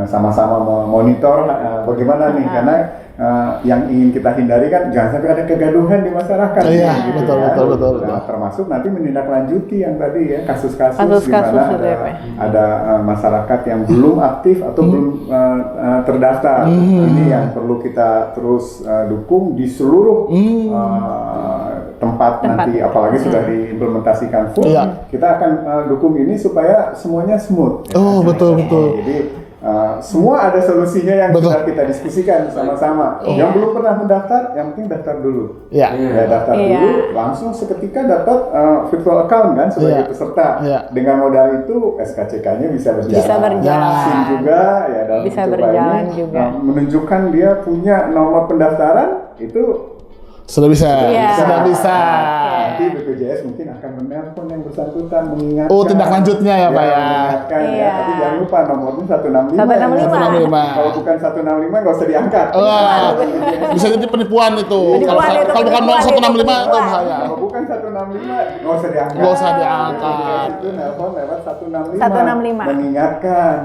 F: sama-sama memonitor bagaimana nih, karena yang ingin kita hindari kan jangan sampai ada kegaduhan di masyarakat.
D: Iya,
F: gitu
D: betul,
F: kan.
D: betul.
F: Nah, termasuk nanti menindaklanjuti yang tadi ya kasus-kasus
E: Kasus-kasus
F: di mana
E: itu ya, Pak.
F: ada masyarakat yang belum aktif atau belum terdaftar. Ini yang perlu kita terus dukung di seluruh tempat nanti, apalagi sudah diimplementasikan full,
D: Iya.
F: kita akan dukung ini supaya semuanya smooth.
D: Oh, betul.
F: Jadi semua ada solusinya yang
D: Betul.
F: sudah kita diskusikan sama-sama.
E: Iya.
F: Yang belum pernah mendaftar, yang penting daftar dulu.
D: Ya.
F: Ya, daftar
E: Iya.
F: dulu, langsung seketika dapat virtual account kan sebagai
D: Iya.
F: peserta.
D: Iya.
F: Dengan modal itu SKCK-nya bisa berjalan.
E: Bisa berjalan.
F: SIM juga ya dalam
E: Bisa
F: coba
E: berjalan
F: ini,
E: juga.
F: menunjukkan dia punya nomor pendaftaran itu.
D: Sudah bisa.
E: Iya.
D: Sudah bisa.
F: Nanti BPJS mungkin akan menelpon yang bersangkutan mengingatkan.
D: Oh, tindak lanjutnya ya, Pak, ya.
F: mengingatkan,
E: Iya.
F: ya. Tapi jangan lupa nomornya 165.
E: 165.
F: Kalau bukan 165 nggak usah diangkat.
D: Wah, bisa jadi penipuan itu.
E: Penipuan
D: Kalau
E: itu,
D: kalau bukan
E: penipuan
D: 165 itu
E: itu.
D: bahaya.
F: Kalau bukan 165 nggak usah diangkat.
D: Nggak usah diangkat.
F: Itu nelpon lewat 165.
E: 165.
F: Mengingatkan.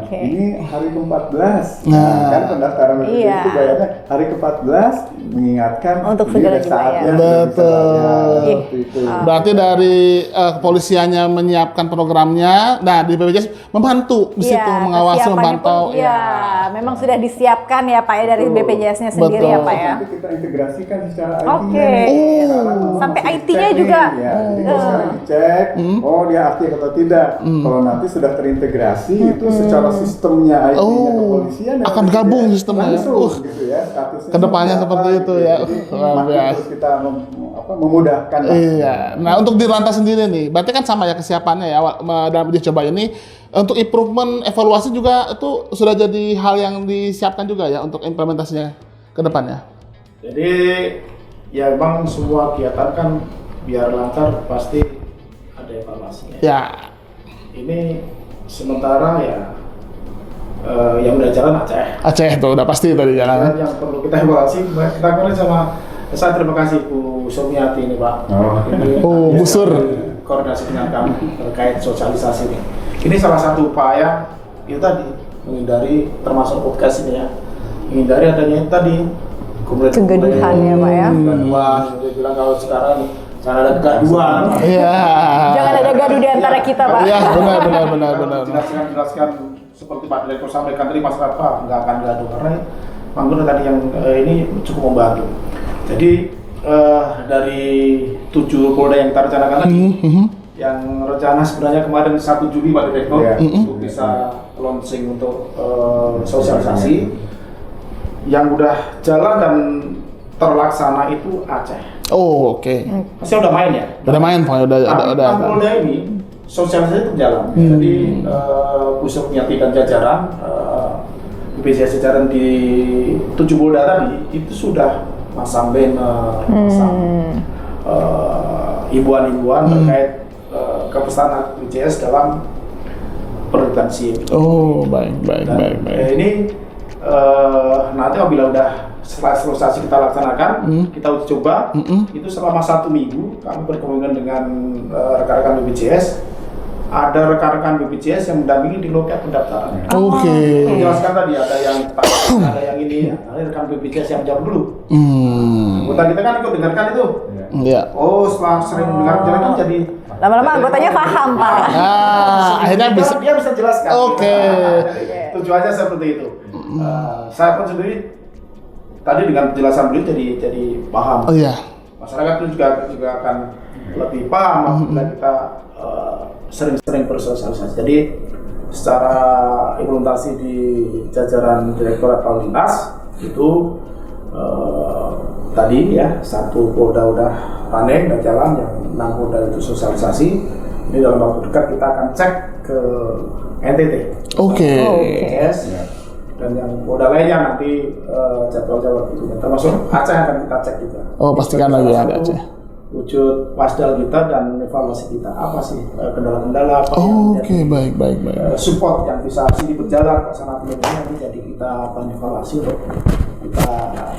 E: Oke.
F: Ini hari ke-14.
D: Nah.
F: Kan pendaftaran BPJS
E: Iya.
F: itu bayarnya hari ke-14 mengingatkan.
E: Untuk
F: ini
E: segera
F: udah saatnya
E: dibayar.
F: bisa
D: Betul.
F: bayar, seperti itu.
D: Berarti dari kepolisiannya menyiapkan programnya, nah di BPJS membantu di situ mengawasi,
E: kesiapannya
D: memantau.
E: pun, ya, memang sudah disiapkan ya Pak ya dari BPJS-nya sendiri ya
D: Betul.
E: Pak ya.
F: Nanti kita integrasikan secara
E: Oke. Sampai
F: masih
E: IT-nya
F: dicek
E: juga.
F: nih, ya. Jadi kalau sekarang dicek, oh dia aktif atau tidak. Kalau nanti sudah terintegrasi, itu secara sistemnya IT-nya kepolisian dan
D: akan
F: BPJS
D: gabung sistemnya.
F: langsung gitu ya. Statusnya
D: Kedepannya
F: seperti
D: seperti
F: apa
D: itu
F: gitu
D: ya.
F: Jadi
D: Luar
F: makin
D: biasa.
F: terus kita memudahkan. lah.
D: Iya. Nah untuk di lantas sendiri nih, berarti kan sama ya kesiapannya ya dalam uji coba ini. Untuk improvement, evaluasi juga itu sudah jadi hal yang disiapkan juga ya untuk implementasinya ke depannya.
B: Jadi ya memang semua kegiatan kan biar lancar pasti ada evaluasinya.
D: Ya.
B: Ini sementara ya yang udah jalan Aceh.
D: Aceh itu udah pasti tadi jalan.
B: Dan yang perlu kita evaluasi, kita kemarin sama saya terima kasih Bu Surmiati ini Pak. Ini
D: Oh, Bu Sur.
B: koordinasi dengan kami terkait sosialisasi ini. Ini salah satu upaya itu tadi menghindari termasuk podcast ini ya, menghindari adanya yang tadi
E: Kegaduhan ya, Pak ya.
B: Kegaduhan, dia bilang kalau sekarang jangan ada kegaduhan.
D: Iya.
E: Jangan ada gaduh di antara kita Pak.
D: Iya, benar.
B: Jelaskan seperti Pak Direktur sampaikan tadi masyarakat Pak nggak akan gaduh karena Mangguna tadi yang ini cukup membantu. Jadi dari 7 polda yang kita rencanakan tadi, yang rencana sebenarnya kemarin 1 Juli Pak Direktur untuk bisa launching untuk sosialisasi, yang udah jalan dan terlaksana itu Aceh.
D: Oh, oke.
B: Masih udah main ya?
D: Udah main Pak, udah.
B: Polda ini sosialisasi berjalan. Jadi Bu Surmiati dan jajaran BPJS jajaran di 7 polda tadi itu sudah masang banner, masang himbauan-himbauan terkait kepesanan BPJS dalam prevensi.
D: Oh, baik.
B: Ini nanti apabila udah setelah selesai kita laksanakan, kita uji coba, itu selama 1 minggu kami berkomunikasi dengan rekan-rekan BPJS. Ada rekan-rekan BPJS yang mendampingi di loket pendaftaran.
D: Oke.
B: Menjelaskan tadi ada yang ini, ada rekan BPJS yang jawab dulu. Anggota kita kan ikut dengarkan itu.
D: Iya.
B: Oh, setelah sering dengar kan jadi
E: Lama-lama anggotanya paham Pak.
D: Akhirnya bisa.
B: dia bisa jelaskan.
D: Oke.
B: Tujuannya seperti itu. Saya pun sendiri tadi dengan penjelasan beliau jadi paham.
D: Oh iya.
B: Masyarakat itu juga akan lebih paham apabila kita sering-sering bersosialisasi. Jadi secara implementasi di jajaran Direktorat Lalu Lintas itu tadi ya 1 polda udah running dan jalan, yang 6 polda itu sosialisasi. Ini dalam waktu dekat kita akan cek ke NTT.
D: Oke.
B: BPJS, dan yang polda lainnya nanti jadwal-jadwal itu termasuk Aceh akan kita cek juga.
D: Oh, pastikan lagi ada Aceh.
B: Wujud wasdal kita dan evaluasi kita apa sih kendala-kendala apa yang
D: Oke, baik.
B: support yang bisa sini berjalan ke sana ini jadi kita akan evaluasi untuk kita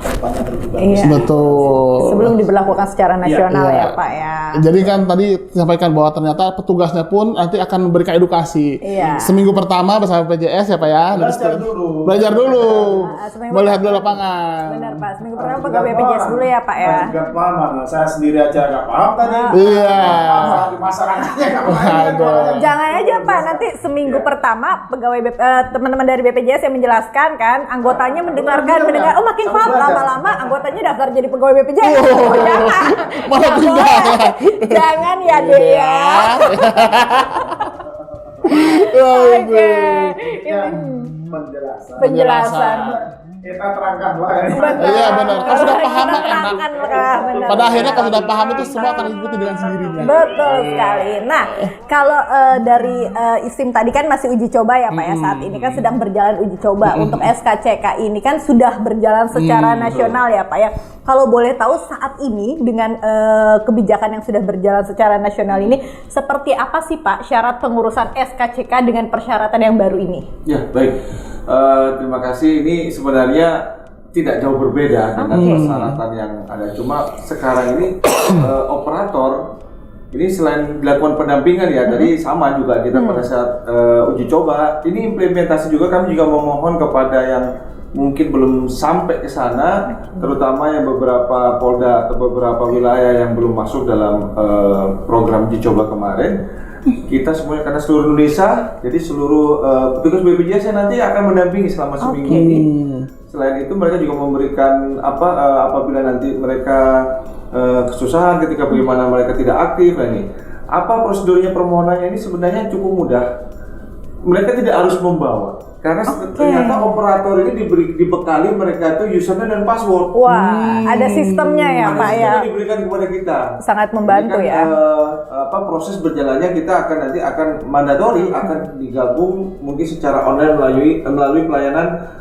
B: kedepannya lebih bagus.
E: Iya.
D: Betul.
E: Sebelum diberlakukan secara nasional
D: Iya.
E: ya Pak ya.
D: Jadi kan tadi disampaikan bahwa ternyata petugasnya pun nanti akan memberikan edukasi.
E: Iya.
D: Seminggu pertama bersama PJS ya Pak ya. Belajar dulu.
E: seminggu
D: Melihat dulu
E: pertama.
D: lapangan.
E: Benar Pak, seminggu pertama pegawai BPJS dulu ya Pak ya.
B: Juga paham, saya sendiri aja nggak paham tadi.
D: Iya.
B: Apalagi masyarakatnya nggak paham.
D: Aduh.
E: Jangan aja Pak, nanti seminggu pertama pegawai teman-teman dari BPJS yang menjelaskan kan, anggotanya mendengar, oh makin paham, lama-lama anggotanya daftar jadi pegawai BPJS.
D: Malah pindah.
E: Jangan ya Dea. Oke. Penjelasan.
B: Kita terangkan lah.
D: Iya benar. Kalau sudah paham
E: Kita
D: enak.
E: terangkan, benar.
D: Pada akhirnya kalau sudah paham itu semua akan ikuti dengan sendirinya.
E: Betul sekali. Nah, kalau dari ISIM tadi kan masih uji coba ya Pak ya, saat ini kan sedang berjalan uji coba. Untuk SKCK ini kan sudah berjalan secara nasional ya Pak ya. Kalau boleh tahu saat ini dengan kebijakan yang sudah berjalan secara nasional ini, seperti apa sih Pak syarat pengurusan SKCK dengan persyaratan yang baru ini?
G: Ya, baik. Terima kasih. Ini sebenarnya tidak jauh berbeda dengan persyaratan yang ada. Cuma sekarang ini operator ini selain dilakukan pendampingan ya, tadi sama juga kita pada saat uji coba, ini implementasi juga kami juga memohon kepada yang mungkin belum sampai ke sana, terutama yang beberapa polda atau beberapa wilayah yang belum masuk dalam program uji coba kemarin. Kita semuanya karena seluruh Indonesia, jadi seluruh petugas BPJS yang nanti akan mendampingi selama seminggu ini. Selain itu mereka juga memberikan apabila nanti mereka kesusahan ketika bagaimana mereka tidak aktif. Nah ini apa prosedurnya permohonannya ini sebenarnya cukup mudah. Mereka tidak harus membawa karena ternyata operator ini dibekali mereka itu username dan password.
E: Wah, ada sistemnya ya Pak ya.
G: Ada diberikan kepada kita.
E: Sangat membantu
G: jadi
E: ya.
G: Proses berjalannya kita akan mandatori akan digabung mungkin secara online melalui pelayanan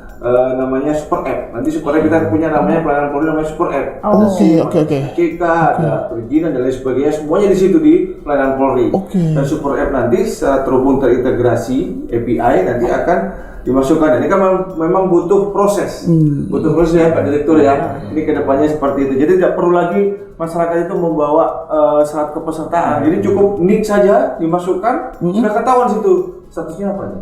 G: namanya Super App. Nanti Super App kita punya namanya pelayanan Polri namanya Super App.
D: Oke.
G: CK, ada perizinan dan lain sebagainya, semuanya di situ di pelayanan Polri. Dan Super App nanti setelah terhubung terintegrasi API nanti akan dimasukkan. Ini kan memang butuh proses, ya Pak Direktur ya. Ini kedepannya seperti itu. Jadi tidak perlu lagi masyarakat itu membawa syarat kepesertaan. Jadi cukup nik saja dimasukkan, sudah ketahuan situ statusnya apa nih.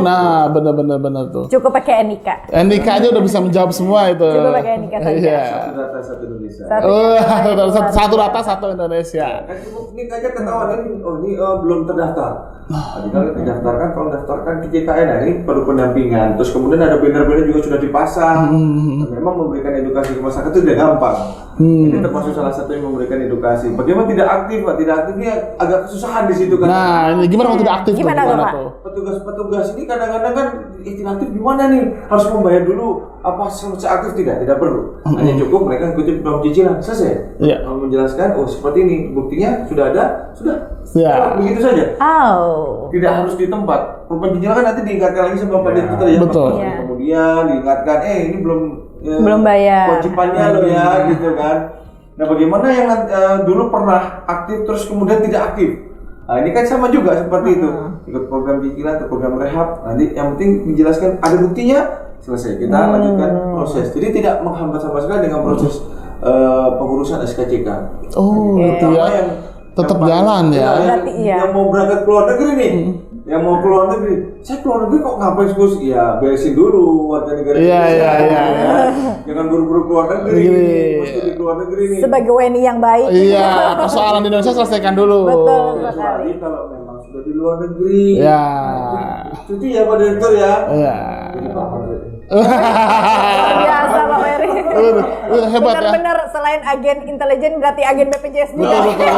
D: Nah benar tuh.
E: Cukup pakai NIK.
D: NIK aja udah bisa menjawab semua itu.
E: Cukup pakai NIK saja.
D: Iya.
G: Satu data satu Indonesia.
D: Satu data satu Indonesia.
G: Kan cukup nik aja ketahuan ini belum terdaftar. Tadi kalau didaftarkan, kalau daftarkan ke JKN, nah ini perlu pendampingan. Terus kemudian ada banner-banner juga sudah dipasang. Dan memang memberikan edukasi ke masyarakat itu tidak gampang. Ini termasuk salah satu yang memberikan edukasi. Bagaimana tidak aktif, Pak? Tidak aktif ini agak kesusahan di situ kan.
D: Nah, ini gimana kalau tidak aktif?
E: Gimana tuh?
G: Petugas tidak kadang-kadang kan tidak aktif gimana nih? Harus membayar dulu apa selesai aktif tidak perlu. Hanya cukup mereka ikuti program cicilan, selesai. Menjelaskan seperti ini, buktinya sudah ada, sudah. Begitu saja. Tidak harus di tempat. Program cicilan kan nanti diingatkan lagi sama Pak Direktur ya.
D: Betul.
G: Kemudian diingatkan ini
E: belum bayar.
G: Kewajibannya lo ya gitu kan. Nah, bagaimana yang dulu pernah aktif terus kemudian tidak aktif? Nah, ini kan sama juga seperti itu. Ikut program cicilan atau program rehab, nanti yang penting menjelaskan ada buktinya, selesai. Kita lanjutkan proses. Jadi tidak menghambat sama sekali dengan proses pengurusan SKCK.
D: Gitu ya. Tetap jalan ya.
G: Yang mau berangkat ke luar negeri nih. Yang mau keluar negeri, saya keluar negeri kok ngapain Gus? Ya beresin dulu warga negara Indonesia. Iya. Jangan buru-buru keluar negeri. Mesti di keluar negeri nih.
E: Sebagai WNI yang baik.
D: Iya, persoalan di Indonesia selesaikan dulu.
E: Betul sekali.
G: Kecuali kalau memang sudah di luar negeri.
D: Ya.
G: Cuti ya Pak Direktur ya.
D: Iya.
G: Jadi Pak
E: biasa Pak Ferry.
D: Hebat ya.
E: Benar-benar selain agen intelijen berarti agen BPJS juga.
D: Betul.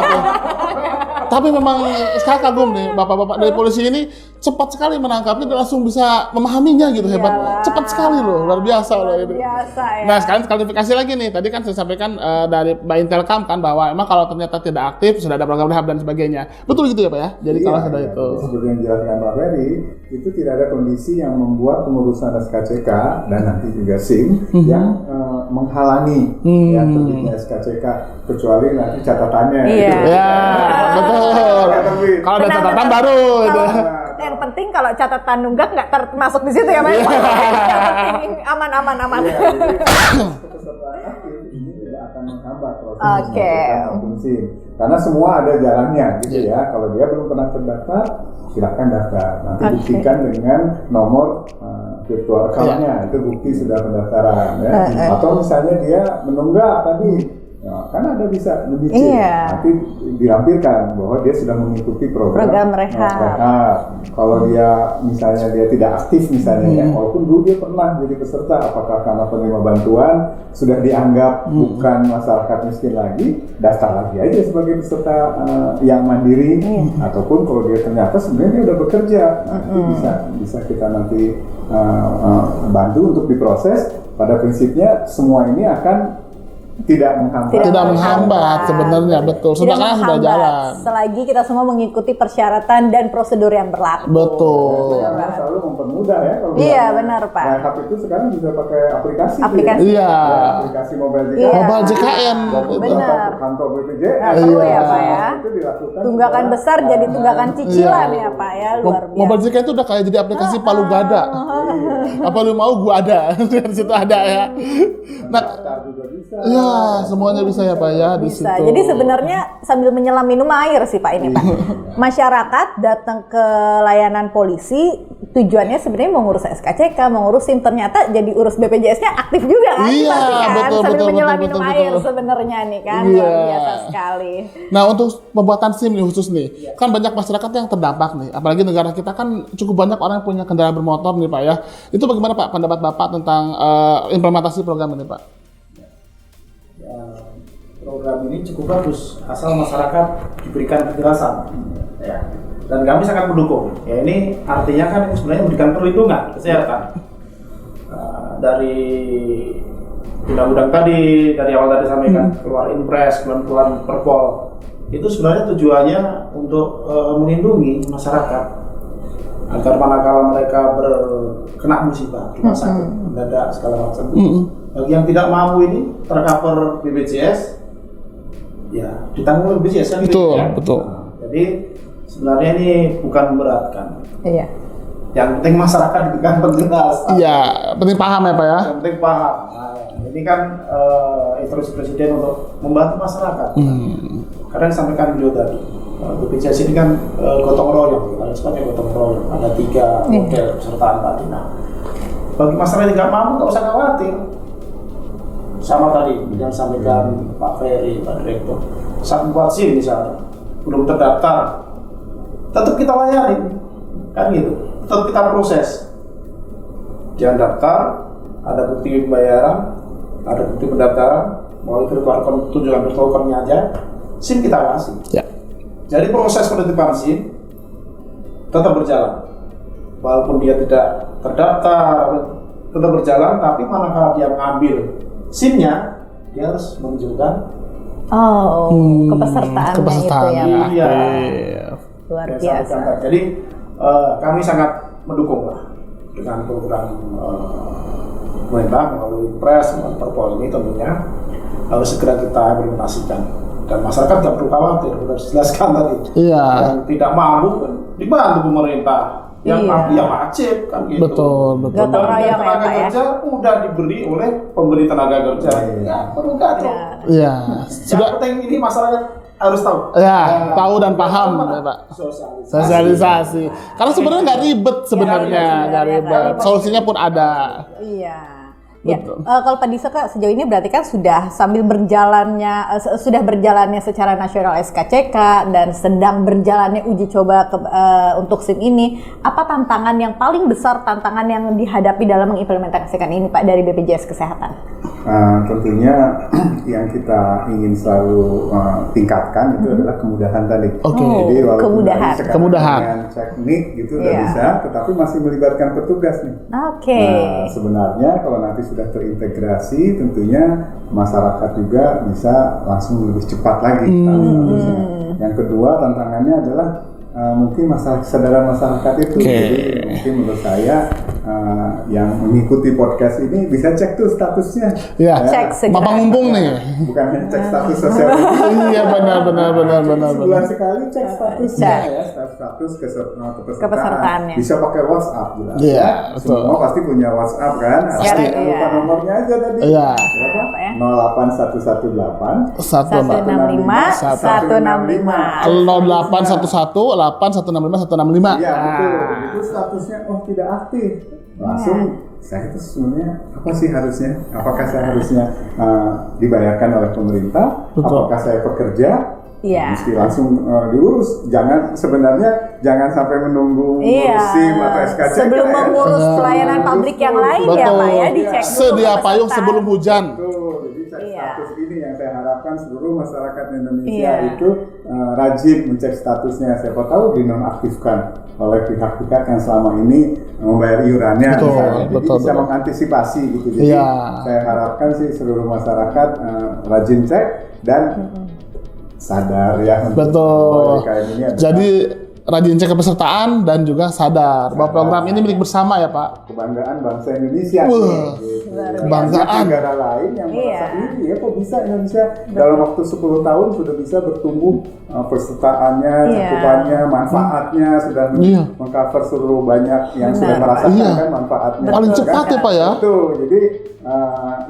D: Tapi memang saya kagum nih bapak-bapak dari polisi ini cepat sekali menangkapnya dan langsung bisa memahaminya gitu. Hebat. Cepat sekali loh, luar biasa loh ini.
E: Biasa ya.
D: Nah sekarang klarifikasi lagi nih, tadi kan saya sampaikan dari Mbak Intelkam kan bahwa emang kalau ternyata tidak aktif sudah ada program rehab dan sebagainya. Betul gitu ya Pak ya? Jadi kalau sudah itu.
F: Seperti yang dijelaskan Pak Ferry, itu tidak ada kondisi yang membuat pengurusan SKCK dan nanti juga SIM yang menghalangi yang terbitnya SKCK kecuali nanti catatannya.
E: Iya.
D: Ya, betul. Kalau ada catatan baru itu.
E: Yang penting kalau catatan nunggak nggak termasuk di situ ya Pak. Yang penting aman.
F: Kepesertaan aktif ini tidak akan menghambat proses maupun SIM karena semua ada jalannya gitu ya. Kalau dia belum pernah terdaftar, silakan daftar. Nanti buktikan dengan nomor virtual account-nya, itu bukti sudah pendaftaran ya. Atau misalnya dia menunggak tadi, kan ada bisa dicek, nanti dilampirkan bahwa dia sudah mengikuti program rehab. Kalau dia misalnya dia tidak aktif misalnya ya, walaupun dulu dia pernah jadi peserta, apakah karena penerima bantuan sudah dianggap bukan masyarakat miskin lagi, daftar lagi aja sebagai peserta yang mandiri, ataupun kalau dia ternyata sebenarnya dia udah bekerja, nanti bisa kita nanti bantu untuk diproses. Pada prinsipnya semua ini akan tidak menghambat
D: sebenarnya, betul. Sudah jalan.
E: Selagi kita semua mengikuti persyaratan dan prosedur yang berlaku.
D: Betul.
F: Karena selalu mempermudah ya. Kalau
E: benar Pak.
F: Nah, hub itu sekarang bisa pakai aplikasi.
D: Iya.
F: Aplikasi mobile JKN.
D: Mobile JKN.
E: Benar.
F: Kantor BPJS.
E: Perlu ya Pak ya.
F: Itu dilakukan.
E: Tunggakan besar jadi tunggakan cicilan ya Pak ya, luar biasa.
D: Mobile JKN itu udah kayak jadi aplikasi Palu Gada. Apa lu mau gua ada. Di situ ada ya.
F: Nah, juga bisa.
D: Iya, semuanya bisa ya Pak ya di
E: Bisa.
D: situ.
E: Jadi sebenarnya sambil menyelam minum air sih Pak ini Pak. Masyarakat datang ke layanan polisi tujuannya sebenarnya mau ngurus SKCK, mau ngurus SIM, ternyata jadi urus BPJS-nya aktif juga kan?
D: Iya,
E: Pasti kan?
D: betul,
E: Sambil
D: betul,
E: menyelam
D: betul,
E: minum
D: betul,
E: air
D: betul.
E: sebenarnya nih kan.
D: Iya.
E: Luar biasa sekali.
D: Nah untuk pembuatan SIM nih khusus nih, kan banyak masyarakat yang terdampak nih, apalagi negara kita kan cukup banyak orang yang punya kendaraan bermotor nih Pak ya. Itu bagaimana Pak pendapat Bapak tentang implementasi program ini Pak?
B: Ya, program ini cukup bagus asal masyarakat diberikan kejelasan ya, dan kami sangat mendukung ya. Ini artinya kan ini sebenarnya memberikan perlindungan kesehatan. Dari undang-undang tadi, dari awal tadi sampaikan keluar impres, keluar perpol, itu sebenarnya tujuannya untuk melindungi masyarakat agar manakala mereka kena musibah, rumah sakit mendadak segala macam. Bagi yang tidak mampu ini tercover BPJS, ya ditanggung oleh BPJS kan.
D: Betul,
B: ya.
D: betul.
B: Jadi sebenarnya ini bukan memberatkan.
E: Iya.
B: Yang penting masyarakat diberikan penjelasan.
D: Iya, penting paham ya Pak ya.
B: Yang penting paham. Nah, ini kan instruksi presiden untuk membantu masyarakat. Karena yang disampaikan beliau tadi, BPJS ini kan gotong royong, kita sebutnya gotong royong. Ada 3 model pesertaan tadi. Nah, bagi masyarakat yang tidak mampu, nggak usah khawatir. Sama tadi yang disampaikan Pak Ferry, Pak Direktur. Saat membuat SIM misalnya, belum terdaftar, tetap kita layani, kan gitu. Tetap kita proses. Jangan daftar, ada bukti pembayaran, ada bukti pendaftaran, mau keluar tunjukan bertokennya aja, SIM kita kasih.
D: Ya.
B: Jadi proses penitipan SIM tetap berjalan, walaupun dia tidak terdaftar, tetap berjalan. Tapi manakala dia mengambil SIM-nya, dia harus menunjukkan
E: Kepesertaannya itu ya Pak.
B: Iya.
E: Luar
B: Ya,
E: biasa.
B: sangat. Jadi kami sangat mendukung lah dengan program pemerintah melalui Impres, melalui Perpol ini tentunya harus segera kita implementasikan. Dan masyarakat tidak perlu khawatir, sudah dijelaskan tadi.
D: Iya.
B: Yang tidak mampu kan dibantu pemerintah, yang mampu ya wajib kan gitu.
D: Betul, betul.
E: Gotong royong ya,
B: Tenaga
E: Pak, ya.
B: kerja udah diberi oleh pemberi tenaga kerja. Ya perlu gaduh.
D: Iya.
B: Yang penting ini masyarakat harus tahu.
D: Ya, tahu dan paham ya Pak. Sosialisasi. Karena sebenarnya nggak ribet sebenarnya, nggak ribet. Solusinya pun ada.
E: Iya. Ya,
D: Betul.
E: kalau Pak Disa Kak, sejauh ini berarti kan sudah sambil berjalannya secara nasional SKCK dan sedang berjalannya uji coba untuk SIM ini. Apa tantangan yang paling besar, tantangan yang dihadapi dalam mengimplementasikan ini Pak dari BPJS Kesehatan?
F: Tentunya yang kita ingin selalu tingkatkan itu adalah kemudahan tadi.
D: Oke.
F: Jadi walaupun
E: Kemudahan.
F: tadi sekarang
D: Kemudahan.
F: dengan teknik gitu udah
E: Iya.
F: bisa, tetapi masih melibatkan petugas nih.
E: Oke.
F: Nah, sebenarnya kalau nanti sudah terintegrasi, tentunya masyarakat juga bisa langsung lebih cepat lagi statusnya. Yang kedua tantangannya adalah mungkin kesadaran masyarakat itu. Jadi mungkin menurut saya yang mengikuti podcast ini bisa cek tuh statusnya.
D: Iya.
E: Cek segera.
D: Bapak mumpung nih.
F: Bukan hanya cek status sosial media.
D: Iya benar.
F: Sebulan sekali cek statusnya
E: Cek.
F: ya, status
E: Kepesertaannya.
F: bisa pakai WhatsApp jelas.
D: Iya,
F: ya.
D: betul.
F: Semua pasti punya WhatsApp kan.
E: Pasti.
F: Jangan lupa
E: Iya.
F: nomornya aja tadi.
D: Iya.
F: Berapa?
E: Apa ya?
F: 08118
E: 165 165.
D: 0811
F: Iya betul. Itu statusnya tidak aktif. Langsung saya itu sebenarnya apa sih harusnya? Apakah saya harusnya dibayarkan oleh pemerintah?
D: Betul.
F: Apakah saya pekerja?
E: Iya.
F: Mesti langsung diurus. Jangan sampai menunggu ngurus SIM atau SKCK.
E: Sebelum
F: ya.
E: mengurus pelayanan publik yang lain ya Pak ya, dicek dulu
D: Sedia payung
E: kepesertaan.
D: sebelum hujan.
F: Betul. Jadi cek
E: Iya.
F: status ini yang saya harapkan seluruh masyarakat Indonesia
E: Iya.
F: itu rajin mencek statusnya. Siapa tahu dinonaktifkan oleh pihak-pihak yang selama ini membayar iurannya.
D: Betul,
F: misalnya. Jadi
D: betul,
F: bisa
D: betul.
F: mengantisipasi gitu. Jadi
D: Iya.
F: saya harapkan sih seluruh masyarakat rajin cek dan sadar ya untuk
D: Betul.
F: bahwa DKM ini adalah
D: Jadi rajin cek kepesertaan dan juga sadar bahwa program ini milik bersama ya Pak.
F: Kebanggaan bangsa Indonesia.
D: Wah,
F: Gitu.
D: kebanggaan.
F: Banyak negara lain yang merasa
E: Iya.
F: ini ya kok bisa Indonesia dalam waktu 10 tahun sudah bisa bertumbuh pesertaannya,
E: Iya.
F: cakupannya, manfaatnya sudah
D: Iya.
F: mengcover seluruh banyak yang sudah
E: Benar,
F: merasakan
D: Iya.
F: kan manfaatnya.
D: Paling
F: Betul,
D: cepat
F: kan?
D: ya Pak ya.
F: Betul. Jadi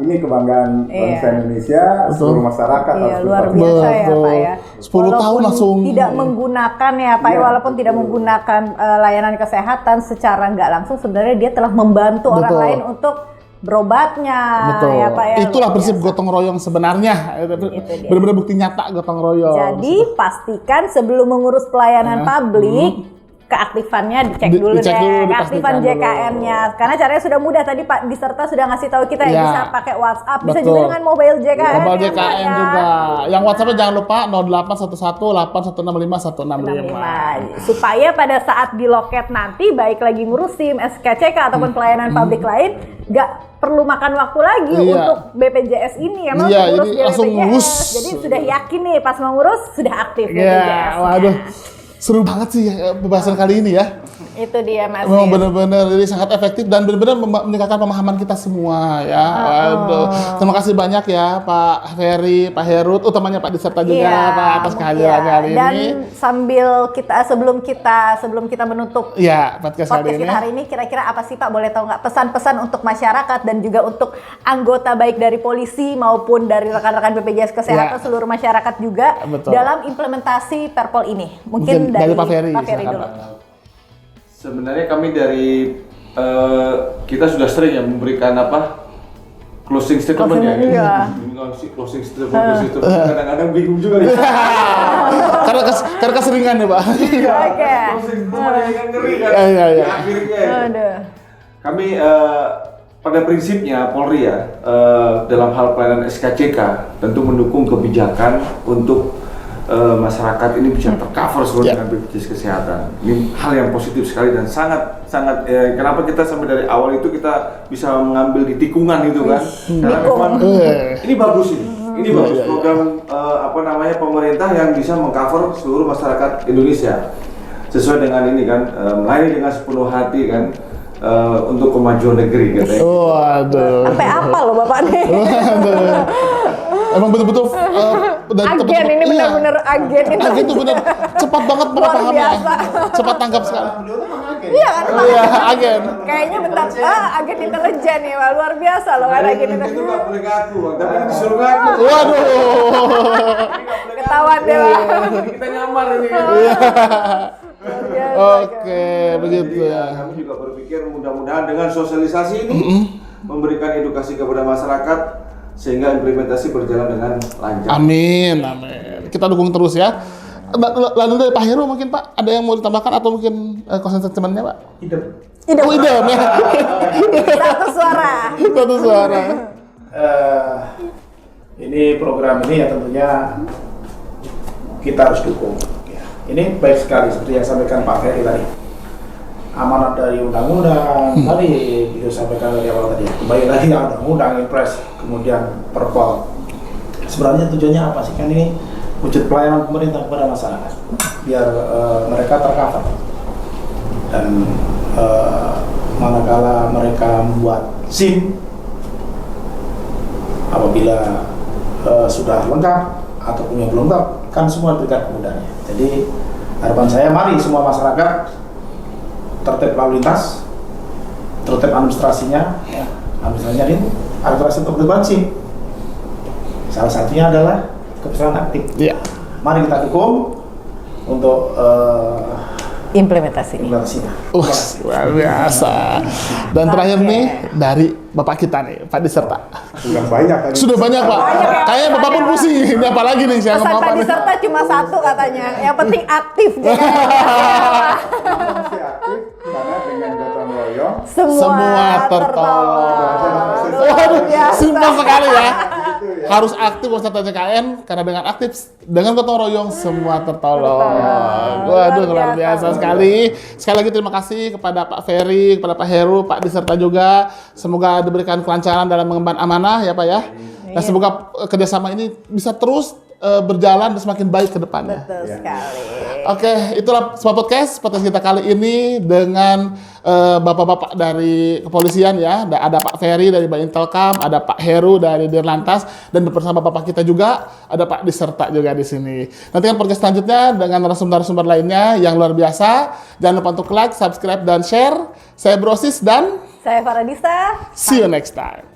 F: ini kebanggaan bangsa
E: Iya.
F: Indonesia,
D: Betul.
F: seluruh masyarakat
E: Iya,
F: harus
E: luar
F: berpartisipasi.
E: biasa ya
D: Betul.
E: Pak ya.
D: 10 tahun
E: Walaupun
D: langsung.
E: tidak menggunakan ya Pak,
F: Iya,
E: walaupun tidak
F: betul.
E: menggunakan layanan kesehatan secara nggak langsung, sebenarnya dia telah membantu orang
D: Betul.
E: lain untuk berobatnya.
D: Betul.
E: Ya, Pak, ya.
D: Itulah
E: Luar
D: prinsip
E: biasa.
D: gotong royong sebenarnya.
E: dia.
D: Benar-benar bukti nyata gotong royong.
E: Jadi pastikan sebelum mengurus pelayanan publik, keaktifannya dicek dulu
D: Dicek
E: deh,
D: dulu,
E: keaktifan
D: dipastikan dulu.
E: JKN-nya. Karena caranya sudah mudah, tadi Pak Diserta sudah ngasih tahu kita ya,
D: Ya.
E: bisa pakai WhatsApp, bisa
D: Betul.
E: juga dengan mobile JKN.
D: Mobile
E: ya, Pak,
D: JKN
E: ya.
D: juga. Yang WhatsApp-nya jangan lupa 0811 8165 165.
E: Supaya pada saat di loket nanti, baik lagi ngurus SIM, SKCK ataupun pelayanan publik lain, nggak perlu makan waktu lagi
D: Iya.
E: untuk BPJS ini ya, Mas,
D: Iya,
E: ngurus
D: jadi
E: di
D: langsung
E: BPJS.
D: ngurus.
E: Jadi sudah yakin nih pas mau ngurus sudah aktif BPJS.
D: Ya, waduh. Seru banget sih pembahasan kali ini ya.
E: Itu dia Mas.
D: Memang
E: Nir.
D: benar-benar jadi sangat efektif dan benar-benar meningkatkan pemahaman kita semua ya. Waduh. Terima kasih banyak ya Pak Ferry, Pak Herut, utamanya Pak Diserta juga
E: Iya,
D: Pak atas kehadiran kali
E: Dan
D: ini.
E: sambil kita sebelum kita menutup
D: Ya, podcast kali
E: podcast
D: ini.
E: kita hari ini, kira-kira apa sih Pak, boleh tahu nggak pesan-pesan untuk masyarakat dan juga untuk anggota baik dari polisi maupun dari rekan-rekan BPJS Kesehatan,
D: Ya.
E: seluruh masyarakat juga
D: Betul.
E: dalam implementasi Perpol ini?
D: Mungkin dari Pak Ferry, silakan,
E: dulu.
D: Pak.
G: Sebenarnya kami dari kita sudah sering ya memberikan closing statement ya.
E: Closing, iya.
G: Closing statement kadang-kadang bingung juga nih.
D: Karena keseringan ya Pak.
E: Oke.
G: Closing statement yang ngeri kan.
D: Iya.
G: Di akhirnya ya.
E: Aduh.
G: Kami pada prinsipnya Polri ya dalam hal pelayanan SKCK tentu mendukung kebijakan untuk masyarakat ini bisa tercover seluruh
D: Ya.
G: dengan BPJS Kesehatan. Ini hal yang positif sekali dan sangat kenapa kita sampai dari awal itu kita bisa mengambil di tikungan itu kan? Karena memang ini bagus ini. Ini bagus program pemerintah yang bisa mengcover seluruh masyarakat Indonesia sesuai dengan ini kan, melayani dengan sepenuh hati kan. Untuk kemajuan negeri katanya.
D: Waduh.
E: Sampai apa loh Bapak nih?
D: Emang betul-betul
E: Agen ini benar-benar agen itu.
D: Agen itu benar cepat banget
E: Luar
D: pahamnya.
E: biasa.
D: Cepat tanggap sekali.
B: Beliau tuh memang agen.
E: Iya kan? Pak?
D: Iya, agen.
E: Kayaknya bentar, agen intelijen nih, Pak. Luar biasa loh kan agen
G: Itu
E: intelijen.
G: nggak boleh ngaku, tapi ini disuruh ngaku.
D: Waduh.
E: Ketahuan deh, Pak.
G: Jadi kita nyamar ini.
E: Luar biasa,
D: Oke, begitu
G: Jadi,
D: ya.
G: kami juga berpikir mudah-mudahan dengan sosialisasi ini memberikan edukasi kepada masyarakat sehingga implementasi berjalan dengan lancar.
D: Amin. Kita dukung terus ya. Lalu dari Pak Heru mungkin Pak, ada yang mau ditambahkan atau mungkin closing statement-nya Pak?
B: Hidup.
D: Oh, idem ya.
E: Satu suara.
D: Satu suara.
B: Ini program ini ya tentunya kita harus dukung. Ya. Ini baik sekali seperti yang sampaikan Pak Ferry tadi. Amanat dari undang-undang tadi disampaikan dari awal tadi. Kembali lagi ada undang-undang, Impres, kemudian Perpol. Sebenarnya tujuannya apa sih? Kan ini wujud pelayanan pemerintah kepada masyarakat biar mereka tercover. Dan manakala mereka membuat SIM, apabila sudah lengkap ataupun yang belum lengkap, kan semua diberikan kemudahannya. Jadi harapan saya, mari semua masyarakat tertib lalu lintas, tertib administrasinya, ya. Administrasinya ini administrasi untuk berbuat SIM. Salah satunya adalah kepesertaan aktif.
D: Iya.
B: Mari kita dukung untuk
E: Implementasi.
B: implementasinya.
D: Luar biasa. Dan terakhir nih dari Bapak kita nih, Pak Diserta.
F: Sudah banyak kan.
D: Sudah banyak Pak. Kayaknya Bapak pun pusing. Ini apa lagi nih saya
E: Pesan
D: ngomong
E: Pak
D: apa nih?
E: Diserta cuma satu katanya. Yang penting aktif.
F: Masih aktif karena dengan gotong royong
D: Semua tertolong. Waduh, simpel sekali ya. Harus aktif peserta JKN karena dengan aktif dengan gotong royong semua tertolong. Waduh, luar biasa sekali. Sekali lagi terima kasih kepada Pak Ferry, kepada Pak Heru, Pak Diserta juga. Semoga diberikan kelancaran dalam mengemban amanah ya Pak ya. Dan semoga kerjasama ini bisa terus berjalan dan semakin baik ke depannya.
E: Betul sekali.
D: Oke, itulah semua podcast kita kali ini dengan bapak-bapak dari kepolisian ya. Ada Pak Ferry dari Intelkam, ada Pak Heru dari Dirlantas, dan bersama bapak kita juga ada Pak Diserta juga di sini. Nantikan podcast selanjutnya dengan narasumber-narasumber lainnya yang luar biasa. Jangan lupa untuk like, subscribe, dan share. Saya Brosis dan
E: Saya Faradisa.
D: see you next time.